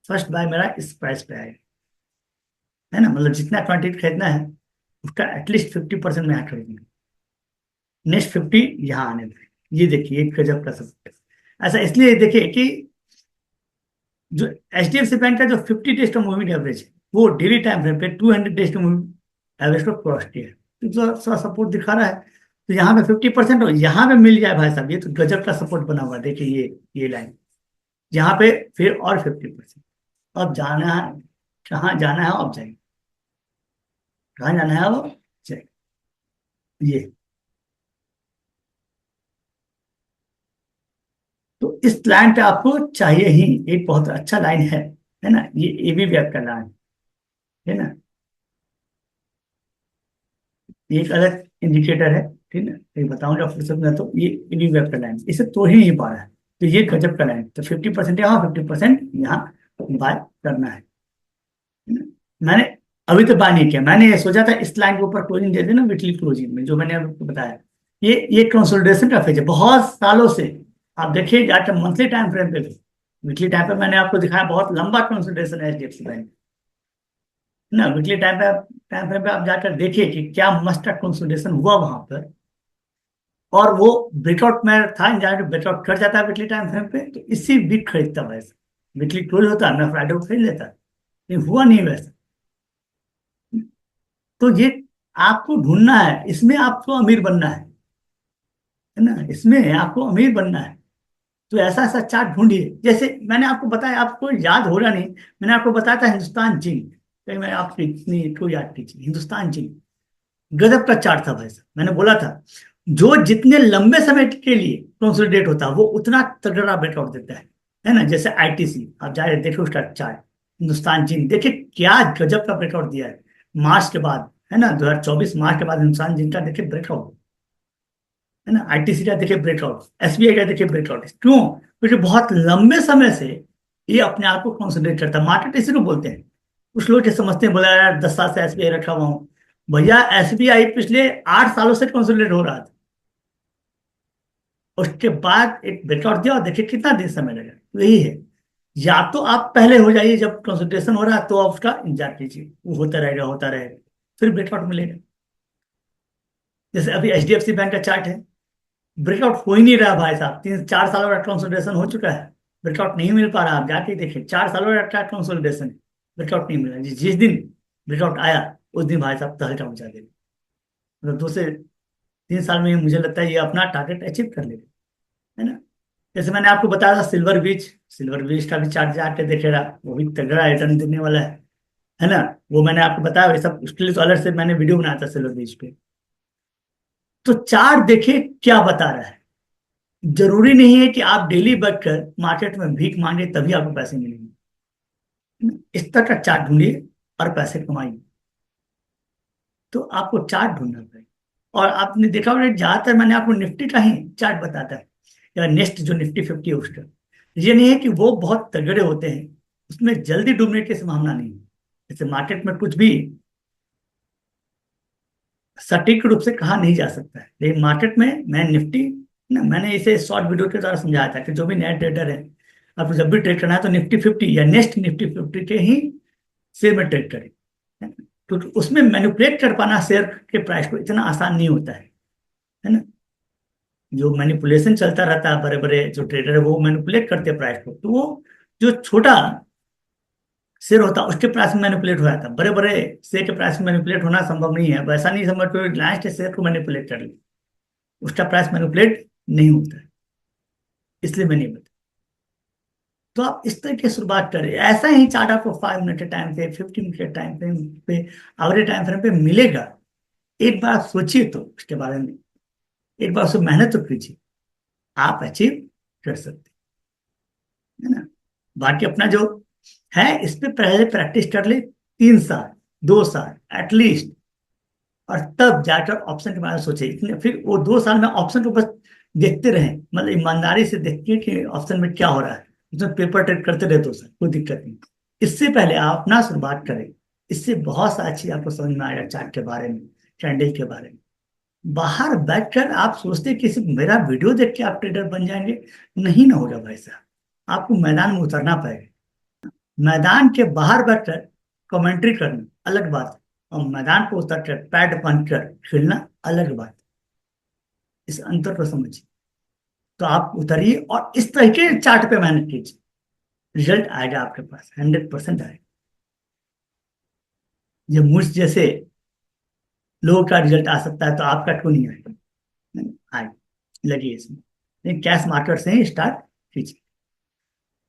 Speaker 1: फर्स्ट बाय मेरा इस प्राइस पे आएगा, है ना, मतलब जितना क्वांटिटी खरीदना है उसका एटलीस्ट 50% मैं यहाँ खरीदूंगा, नेक्स्ट 50 यहाँ आने दें। ये देखिए एक गजब का सपोर्ट। ऐसा इसलिए देखिए कि जो HDFC बैंक का जो 50 डेज का मूविंग एवरेज है वो डेली टाइम फ्रेम पे 200 डेज का मूविंग एवरेज को क्रॉस किया है, तो जो सपोर्ट दिखा रहा है। तो यहाँ पे 50% और यहाँ पे मिल जाए भाई साहब, ये तो गजब का सपोर्ट बना हुआ है। देखिए ये लाइन यहाँ पे, फिर और 50%। अब जाना है, कहाँ जाना है अब जाएंगे, कहाँ जाना है अब जाएंगे। ये तो इस लाइन पे आपको चाहिए ही, एक बहुत अच्छा लाइन है ना, ये AB वेब का लाइन है ना, ये एक अलग इंडिकेटर है, ठीक है, ये बताऊंगा फुर्सत में। तो ये AB वेब का लाइन, इसे तोड़ ही नहीं पा रहा है, तो ये गजब का लाइन। तो 50% यहाँ, 50% यहाँ बाय करना है ना। मैंने अभी तो बाय नहीं किया, मैंने ये सोचा था इस लाइन के ऊपर क्लोजिंग दे देना, वीकली क्लोजिंग में, जो मैंने आपको बताया। ये कंसोलिडेशन का फेज है बहुत सालों से। आप देखिए जाकर मंथली टाइम फ्रेम पे भी, वीकली टाइम पे मैंने आपको दिखाया, बहुत लंबा कंसोलिडेशन है HDFC बैंक ना। वीकली टाइम फ्रेम पे आप जाकर देखिए कि क्या मस्त कंसोलिडेशन हुआ वहां पर। और वो ब्रेकआउट में था, जहाँ ब्रेकआउट कर जाता है वीकली टाइम फ्रेम पे, तो इसी वीक खरीदता वैसे, वीकली क्लोज होता है, मैं फ्राइडे को खरीद लेता, लेकिन हुआ नहीं वैसा। तो ये आपको ढूंढना है, इसमें आपको अमीर बनना है ना, इसमें आपको अमीर बनना है। तो ऐसा ऐसा चार्ट ढूंढिए, जैसे मैंने आपको बताया, आपको याद हो रहा नहीं, मैंने आपको बताया था हिंदुस्तान जिंक, कहीं मैं आपकी इतनी को याद कीजिए, हिंदुस्तान जिंक गजब का चार्ट था भाई साहब। मैंने बोला था जो जितने लंबे समय के लिए कंसोलिडेट होता है वो उतना तगड़ा ब्रेकआउट देता है ना। जैसे ITC, आप जाए देखो उसका चार्ट, हिंदुस्तान जिंक देखिए क्या गजब का ब्रेकआउट दिया है मार्च के बाद, है ना, 2024 मार्च के बाद हिंदुस्तान जिंक का देखिए ब्रेकआउट, है ना। ITC का देखिए ब्रेकआउट, SBI का देखिए ब्रेकआउट, क्यों? क्योंकि बहुत लंबे समय से ये अपने आप को कंसोलिडेट करता है, मार्केट इसी को बोलते हैं। कुछ लोग जो समझते हैं, बोला यार 10 साल से SBI रखा हुआ हूँ, भैया SBI पिछले 8 सालों से कंसोलिडेट हो रहा था, उसके बाद एक ब्रेकआउट दिया और देखिए कितना दिन समय लगा। तो यही है, या तो आप पहले हो जाइए जब कंसल्टेशन हो रहा है, तो आप उसका इंतजार कीजिए, वो होता रहेगा होता रहेगा, फिर ब्रेकआउट मिलेगा। जैसे अभी HDFC बैंक का चार्ट है, ब्रेकआउट हो ही नहीं रहा भाई साहब, 3 4 सालों का कंसोलिडेशन हो चुका है, ब्रेकआउट नहीं मिल पा रहा। आप जाके देखिए 4 सालों का कंसोलिडेशन, ब्रेकआउट नहीं मिला। जिस दिन ब्रेकआउट आया उस दिन भाई साहब तहलका मचा देगा, मतलब 2 से 3 साल में मुझे लगता है ये अपना टारगेट अचीव कर लेगा, है ना। जैसे मैंने आपको बताया था सिल्वर बीच का भी चार्ट जाके देखेगा, वो भी तगड़ा रिटर्न देने वाला है ना। वो मैंने आपको बताया, ये सब उसके लिए तो अलग से मैंने वीडियो बनाया था सिल्वर बीच पे। तो चार्ट देखिए क्या बता रहा है। जरूरी नहीं है कि आप डेली बैठकर मार्केट में भीख मांगे तभी आपको पैसे मिलेंगे, है ना? इस तरह का चार्ट ढूंढिए और पैसे कमाइए। तो आपको चार्ट ढूंढना पड़ेगा। और आपने देखा होगा ज्यादातर मैंने आपको निफ्टी का ही चार्ट बताता है, या नेक्स्ट जो Nifty 50 है उसका। ये नहीं है कि वो बहुत तगड़े होते हैं, उसमें जल्दी डूबने की संभावना नहीं है। जैसे मार्केट में कुछ भी सटीक रूप से कहा नहीं जा सकता है, लेकिन मार्केट में मैं निफ्टी ना, मैंने इसे शॉर्ट वीडियो के द्वारा समझाया था कि जो भी नए ट्रेडर है, आपको जब भी ट्रेड करना है तो Nifty 50 या नेक्स्ट Nifty 50 के ही शेयर में ट्रेड करें, है ना? क्योंकि उसमें मैनिपुलेट कर पाना शेयर के प्राइस को इतना आसान नहीं होता है ना। जो मैनिपुलेशन चलता रहता है, बड़े बड़े जो ट्रेडर है वो मैनिपुलेट करते हैं प्राइस को, तो वो जो छोटा शेयर होता है उसके प्राइस में मैनिपुलेट हो जाता है, बड़े बड़े शेयर के प्राइस में मैनिपुलेट होना संभव नहीं है। वैसा नहीं समझ को रिलायंस के शेयर को मैनिपुलेट कर ले, उसका प्राइस मैनिपुलेट नहीं होता है, इसलिए मैं नहीं बता। तो आप इस तरह की शुरुआत करें, ऐसा ही चार्ट आपको 5 मिनट के टाइम पे, 15 मिनट के टाइम फ्रेम पे, एवरेज टाइम फ्रेम पे मिलेगा। एक बार सोचिए तो उसके बारे में, एक बार उसको मेहनत तो कीजिए, आप अचीव कर सकते हैं, है ना। बाकी अपना जो है इस पे पहले प्रैक्टिस कर ले, 3 साल 2 साल एटलीस्ट, और तब जाकर ऑप्शन के बारे में सोचे। इतने फिर वो 2 साल में ऑप्शन को बस देखते रहे, मतलब ईमानदारी से देखिए कि ऑप्शन में क्या हो रहा है, उसमें पेपर ट्रेड करते रहे 2 साल, कोई दिक्कत नहीं। इससे पहले आप अपना शुरुआत करें, इससे बहुत सा अच्छी आपको समझ में आएगा चार्ट के बारे में, कैंडल के बारे में। बाहर बैठकर आप सोचते हैं कि सिर्फ मेरा वीडियो देख के आप ट्रेडर बन जाएंगे। नहीं ना होगा भाई साहब, आपको मैदान में उतरना पड़ेगा। मैदान के बाहर बैठकर कमेंट्री करना अलग बात है, और मैदान पर उतरकर पैड बांधकर खेलना अलग बात है। इस अंतर को समझिए। तो आप उतरिए और इस तरीके के चार्ट पे मेहनत कीजिए, रिजल्ट आएगा आपके पास, 100% आएगा। ये मुझ जैसे लोगों का रिजल्ट आ सकता है तो आपका क्यों नहीं आएगा? नहीं, आएगा, लगिए इसमें। लेकिन कैश मार्केट से ही स्टार्ट कीजिए।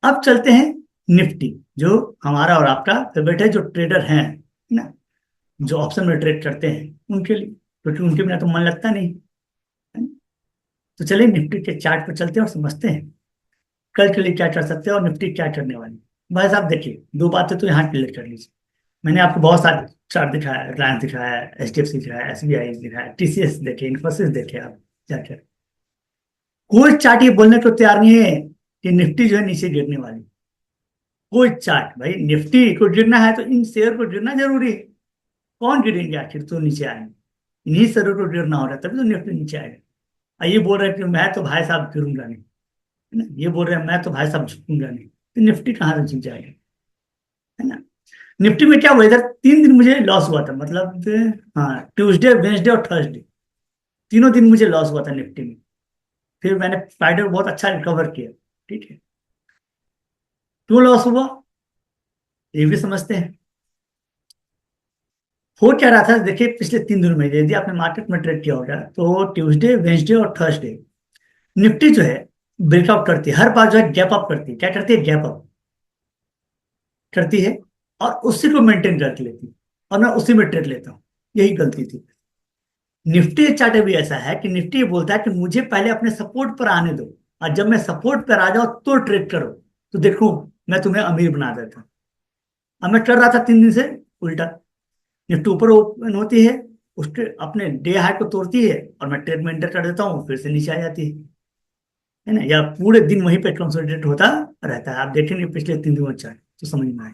Speaker 1: अब चलते हैं निफ्टी, जो हमारा और आपका फेवरेट है, जो ट्रेडर हैं ना, जो ऑप्शन में ट्रेड करते हैं उनके लिए, क्योंकि उनके बिना तो मन लगता नहीं है ना? तो चलिए निफ्टी के चार्ट पर चलते हैं और समझते हैं कल के लिए क्या कर सकते हैं और निफ्टी क्या करने वाली है। भाई साहब देखिए, दो बातें तो यहाँ क्लियर कर लीजिए। मैंने आपको बहुत सारे चार्ट दिखाया है, रिलायंस दिखाया है, HDFC दिखाया है, SBI दिखाया है, TCS देखे, इन्फोसिस देखे, आप जाकर कोई चार्ट ये बोलने को तैयार नहीं है कि निफ्टी जो है नीचे गिरने वाली। कोई चार्ट, भाई निफ्टी को गिरना है तो इन शेयर को गिरना जरूरी है। कौन गिरेंगे आखिर तो नीचे आएंगे? इन्हीं शेयरों को गिरना हो रहा है तभी तो निफ्टी नीचे आएगा। और ये बोल रहे हैं कि मैं तो भाई साहब गिरूंगा नहीं, है ना, ये बोल रहे हैं मैं तो भाई साहब झुकूंगा नहीं, तो निफ्टी कहाँ से झुक जाएगा? है ना। निफ्टी में क्या हुआ, इधर 3 दिन मुझे लॉस हुआ था, मतलब हाँ, ट्यूसडे, वेंसडे और थर्सडे, तीनों दिन मुझे लॉस हुआ था निफ्टी में। फिर मैंने फ्राइडे को बहुत अच्छा रिकवर किया। ठीक है, क्यों लॉस हुआ ये भी समझते हैं। हो क्या रहा था देखिए, पिछले 3 दिनों में यदि आपने मार्केट में ट्रेड किया होगा तो ट्यूसडे, वेंसडे और थर्सडे निफ्टी जो है ब्रेकआउट करती है, हर बार जो है गैप अप करती है। क्या करती है? गैप अप करती है और उसी को मेंटेन करके लेती है, और मैं उसी में ट्रेड लेता हूँ। यही गलती थी। निफ्टी चार्ट भी ऐसा है कि निफ्टी ये बोलता है कि मुझे पहले अपने सपोर्ट पर आने दो, और जब मैं सपोर्ट पर आ जाऊं तो ट्रेड करो, तो देखो मैं तुम्हें अमीर बना देता हूं। अब मैं कर रहा था 3 दिन से उल्टा। निफ्टी ऊपर ओपन होती है, उसके अपने डे हाई को तोड़ती है, और मैं ट्रेड में एंटर कर देता हूँ, फिर से नीचे आ जाती है ना, या पूरे दिन वहीं पे कंसोलिडेट होता रहता है। आप देखेंगे पिछले 3 दिनों चार्ट तो समझ में आए।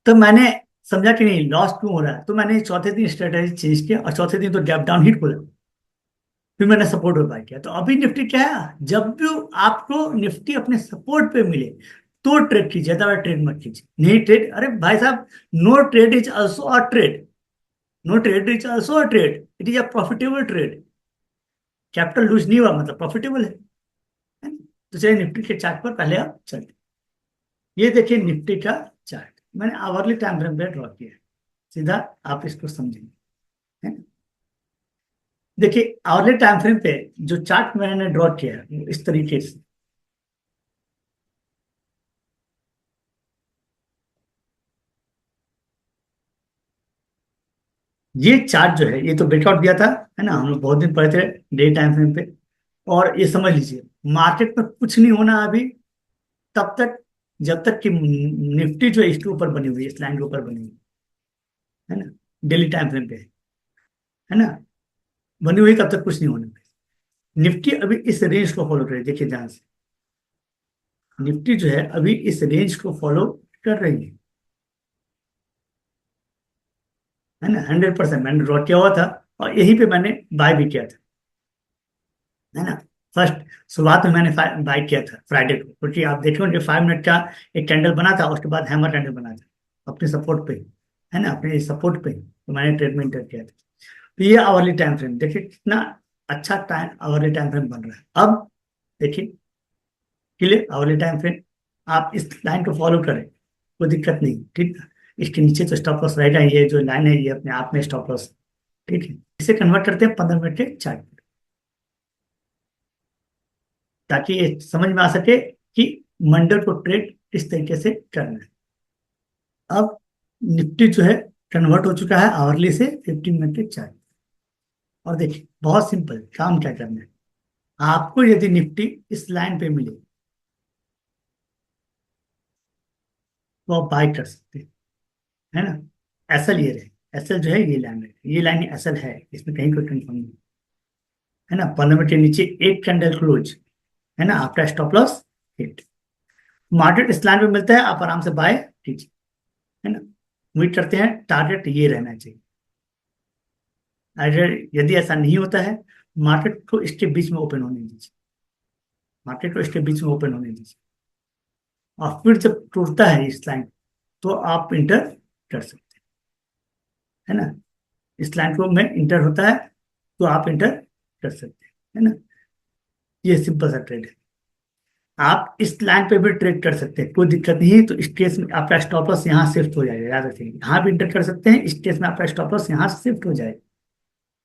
Speaker 1: तो मैंने समझा कि नहीं, लॉस क्यों हो रहा है, तो मैंने चौथे दिन स्ट्रेटेजी चेंज किया, और चौथे दिन तो गैप डाउन हिट खुला। फिर मैंने सपोर्ट पर बाय किया। तो अभी निफ्टी क्या है, जब भी आपको निफ्टी अपने सपोर्ट पे मिले तो ट्रेड कीजिए, ज्यादा ट्रेड मत कीजिए। नहीं ट्रेड, अरे भाई साहब, no trade is also a trade. No trade is also a trade, it is a profitable trade. Capital lose नहीं हुआ मतलब प्रॉफिटेबल है ना? तो चलिए निफ्टी के चार्ट पर पहले आप चलते। ये देखिए निफ्टी का चार्ट मैंने आवरली टाइम फ्रेम पे ड्रॉ किया है, सीधा आप इसको समझेंगे, है ना। देखिए आवरली टाइम फ्रेम पे जो चार्ट मैंने ड्रॉ किया है वो इस तरीके से। ये चार्ट जो है ये तो ब्रेकआउट दिया था, है ना, हम लोग बहुत दिन पढ़े थे डे टाइम फ्रेम पे। और ये समझ लीजिए मार्केट में कुछ नहीं होना अभी तब तक, जब तक कि निफ्टी जो है इसके ऊपर बनी हुई है, इस लाइन के ऊपर बनी हुई है ना, डेली टाइम फ्रेम पे, है ना, बनी हुई, तब तक कुछ नहीं होना। निफ्टी अभी इस रेंज को फॉलो कर रही है, देखिए ध्यान से। निफ्टी जो है अभी इस रेंज को फॉलो कर रही है ना, 100% मैंने ड्रॉ किया हुआ था, और यहीं पे मैंने बाय भी किया था, है ना। फर्स्ट शुरुआत में मैंने बाय किया था फ्राइडे को, क्योंकि आप देखो जो 5 मिनट का एक कैंडल बना था, उसके बाद हैमर कैंडल बना था अपने सपोर्ट पे, है ना, अपने सपोर्ट पे, तो मैंने ट्रेड में एंटर किया था। तो ये आवरली टाइम फ्रेम देखिए कितना अच्छा टाइम आवरली टाइम फ्रेम बन रहा है। अब देखिए क्लियर आवरली टाइम फ्रेम, आप इस लाइन को फॉलो करें, कोई दिक्कत नहीं, ठीक है। इसके नीचे तो स्टॉप लॉस रहेगा, ये जो लाइन है ये अपने आप में स्टॉप लॉस, ठीक है। इसे कन्वर्ट करते हैं 15 मिनट के चार्ट, ताकि ये समझ में आ सके कि मंडे को ट्रेड किस तरीके से करना है। अब निफ्टी जो है कन्वर्ट हो चुका है आवरली से 15 मिनट के चार्ट। और देखिए बहुत सिंपल काम क्या करना है, आपको यदि निफ्टी इस लाइन पे मिले तो आप बाय कर सकते हैं, है ना। एसएल ये रहे, एसएल जो है ये लाइन है, ये लाइन एसएल है, इसमें कहीं कोई कंफर्म नहीं, है ना। 15 मिनट के नीचे एक कैंडल क्लोज, है ना, आपका स्टॉप लॉस हिट। मार्केट इस लाइन पे मिलता है, आप आराम से बाय कीजिए, है ना। उम्मीद करते हैं टारगेट ये रहना चाहिए। अगर यदि ऐसा नहीं होता है, मार्केट को इसके बीच में ओपन होने दीजिए, मार्केट को इसके बीच में ओपन होने दीजिए, और फिर जब टूटता है इस लाइन, तो आप इंटर कर सकते हैं, है ना। इस लाइन को में इंटर होता है तो आप इंटर कर सकते हैं, है ना। ये सिंपल सा ट्रेड है। आप इस लाइन पे भी ट्रेड कर सकते हैं, कोई दिक्कत नहीं है। तो इस केस में आपका स्टॉप लॉस यहाँ शिफ्ट हो जाएगा, याद रखिए, यहाँ भी इंटर कर सकते हैं। इस केस में आपका स्टॉप लॉस यहाँ शिफ्ट हो जाएगा,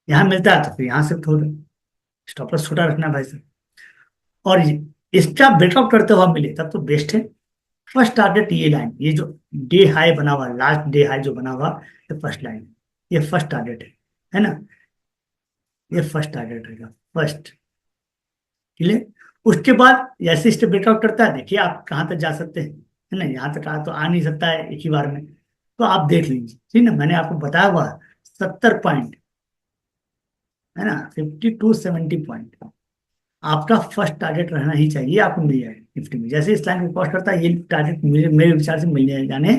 Speaker 1: यहाँ मिलता है तो फिर यहाँ शिफ्ट होगा। स्टॉप लॉस छोटा रखना भाई साहब। और इसका ब्रेकआउट करते हुआ मिले तब तो बेस्ट है। फर्स्ट टारगेट ये लाइन, ये जो डे हाई बना हुआ, लास्ट डे हाई जो बना हुआ, ये फर्स्ट लाइन, ये फर्स्ट टारगेट है ना। ये फर्स्ट टारगेट रहेगा, फर्स्ट। क्लियर। उसके बाद जैसे स्टेप ब्रेकआउट करता है, देखिए आप कहाँ तक जा सकते हैं, है ना। यहाँ तक तो आ नहीं सकता है एक ही बार में, तो आप देख लीजिए, ठीक ना। मैंने आपको बताया हुआ 70 पॉइंट, है ना, 50 to 70 पॉइंट आपका फर्स्ट टारगेट रहना ही चाहिए, आपको मिल जाएगा निफ्टी में। जैसे इस लाइन को क्रॉस करता है, ये टारगेट मेरे मेरे विचार से मिल जाने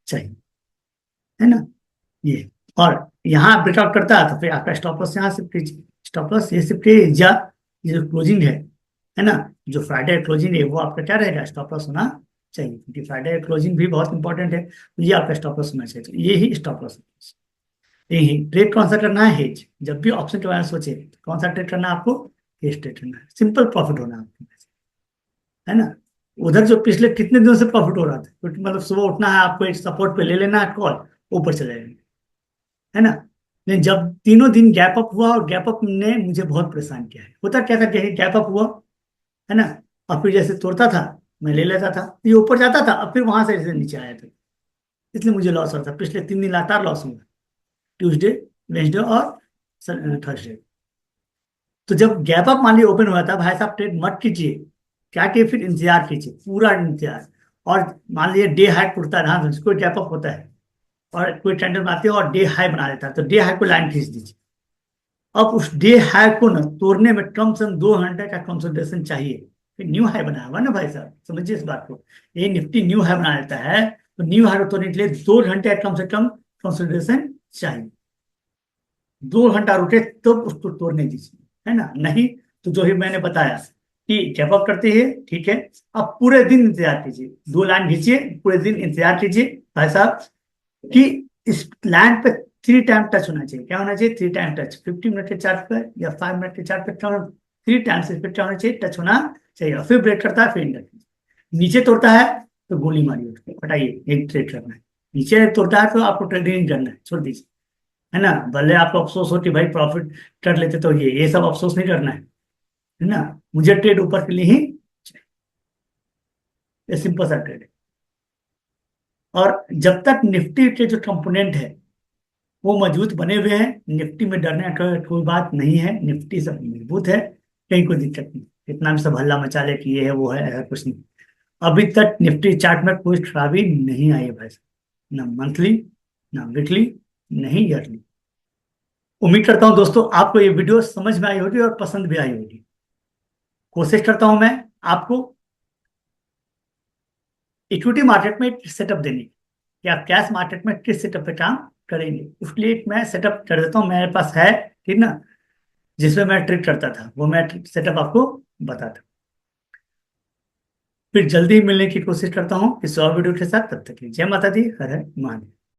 Speaker 1: चाहिए, है ना। ये, और यहाँ ब्रेकआउट करता है तो फिर आपका स्टॉप लॉस यहाँ शिफ्ट कीजिए, स्टॉप लॉस ये शिफ्ट कीजिए, या ये जो क्लोजिंग है ना, जो फ्राइडे क्लोजिंग है वो आपका क्या रहेगा, स्टॉप लॉस होना चाहिए, क्योंकि फ्राइडे क्लोजिंग भी बहुत इंपॉर्टेंट है, तो ये आपका स्टॉप लॉस होना चाहिए। तो ये ही स्टॉप लॉस, यही ट्रेड कौन सा करना है, हेज। जब भी ऑप्शन के बारे में सोचे तो कौन सा ट्रेड करना है आपको, हेज ट्रेड करना है, सिंपल प्रॉफिट होना है आपके पास, है ना। उधर जो पिछले कितने दिनों से प्रॉफिट हो रहा था, क्योंकि मतलब सुबह उठना है आपको, एक सपोर्ट पे ले लेना है कॉल, ऊपर चले जाएंगे, है ना। लेकिन जब तीनों दिन गैप अप हुआ, और गैप अप ने मुझे बहुत परेशान किया है। होता क्या था कि गैप अप हुआ, है ना, और फिर जैसे तोड़ता था मैं ले लेता था, ये ऊपर जाता था, अब फिर वहां से जैसे नीचे आया था, इसलिए मुझे लॉस हो रहा था। पिछले 3 दिन लगातार लॉस हुआ, ट्यूसडे, वेंसडे और थर्सडे। तो जब गैप अप मान लीजिए ओपन हुआ था, भाई साहब ट्रेड मत कीजिए, क्या कि फिर इंतजार कीजिए, पूरा इंतजार। और मान लीजिए डे हाई टूटता है ना, कोई गैप अप होता है और कोई टेंडर बनाते हैं और डे हाई बना देता है, तो डे हाई को लाइन खींच दीजिए। अब उस डे हाई को ना तोड़ने में कम से कम 2 घंटे का कंसोलिडेशन चाहिए, फिर न्यू हाई बनाया हुआ ना भाई साहब, समझिए इस बात को। ये निफ्टी न्यू हाई बना देता है, तो न्यू हाई को तोड़ने के लिए 2 घंटे कम से कम कंसोलिडेशन चाहिए। 2 घंटा रुके तब उसको तोड़ने दीजिए, है ना। नहीं तो जो ही मैंने बताया कि गैप अप करते हैं, ठीक है, आप पूरे दिन इंतजार कीजिए, 2 लाइन खींचिए, पूरे दिन इंतजार कीजिए भाई साहब, कि इस लैंड पे 3 टाइम टच होना चाहिए। क्या होना चाहिए, 3 टाइम टच, 50 मिनट के चार्ट पर या 5 मिनट के चार्ट पर, 3 टाइम से फिर क्या होना चाहिए, टच होना चाहिए। और फिर ब्रेक करता है, फिर इंटर कीजिए। नीचे तोड़ता है तो गोली मारिए उसको, हटाइए, एक ट्रेड करना है। नीचे तोड़ता है तो आपको ट्रेडिंग नहीं करना है, छोड़ दीजिए, है ना। भले आपको अफसोस हो कि भाई प्रॉफिट कर लेते, तो ये सब अफसोस नहीं करना है ना। मुझे ट्रेड ऊपर के लिए ही, ये सिंपल सा ट्रेड है। और जब तक निफ्टी के जो कंपोनेंट है वो मजबूत बने हुए हैं, निफ्टी में डरने का कोई बात नहीं है, निफ्टी सब मजबूत है, कहीं कोई दिक्कत नहीं। इतना भी सब हल्ला मचा ले कि ये है वो है, ऐसा कुछ नहीं। अभी तक निफ्टी चार्ट में कोई खराबी नहीं आई है भाई साहब, ना मंथली, ना वीकली, नहीं ईयरली। उम्मीद करता हूं दोस्तों आपको ये वीडियो समझ में आई होगी और पसंद भी आई होगी। कोशिश करता हूं मैं आपको इक्विटी मार्केट में सेटअप देने की, कि आप कैश मार्केट में किस सेटअप पे काम करेंगे। उसके लिए मैं सेटअप कर देता हूँ, मेरे पास है, ठीक ना, जिसमें मैं ट्रेड करता था, वो मैं सेटअप आपको बताता। फिर जल्दी ही मिलने की कोशिश करता हूँ किसी और वीडियो के साथ। तब तक के लिए जय माता दी, हर हर महादेव।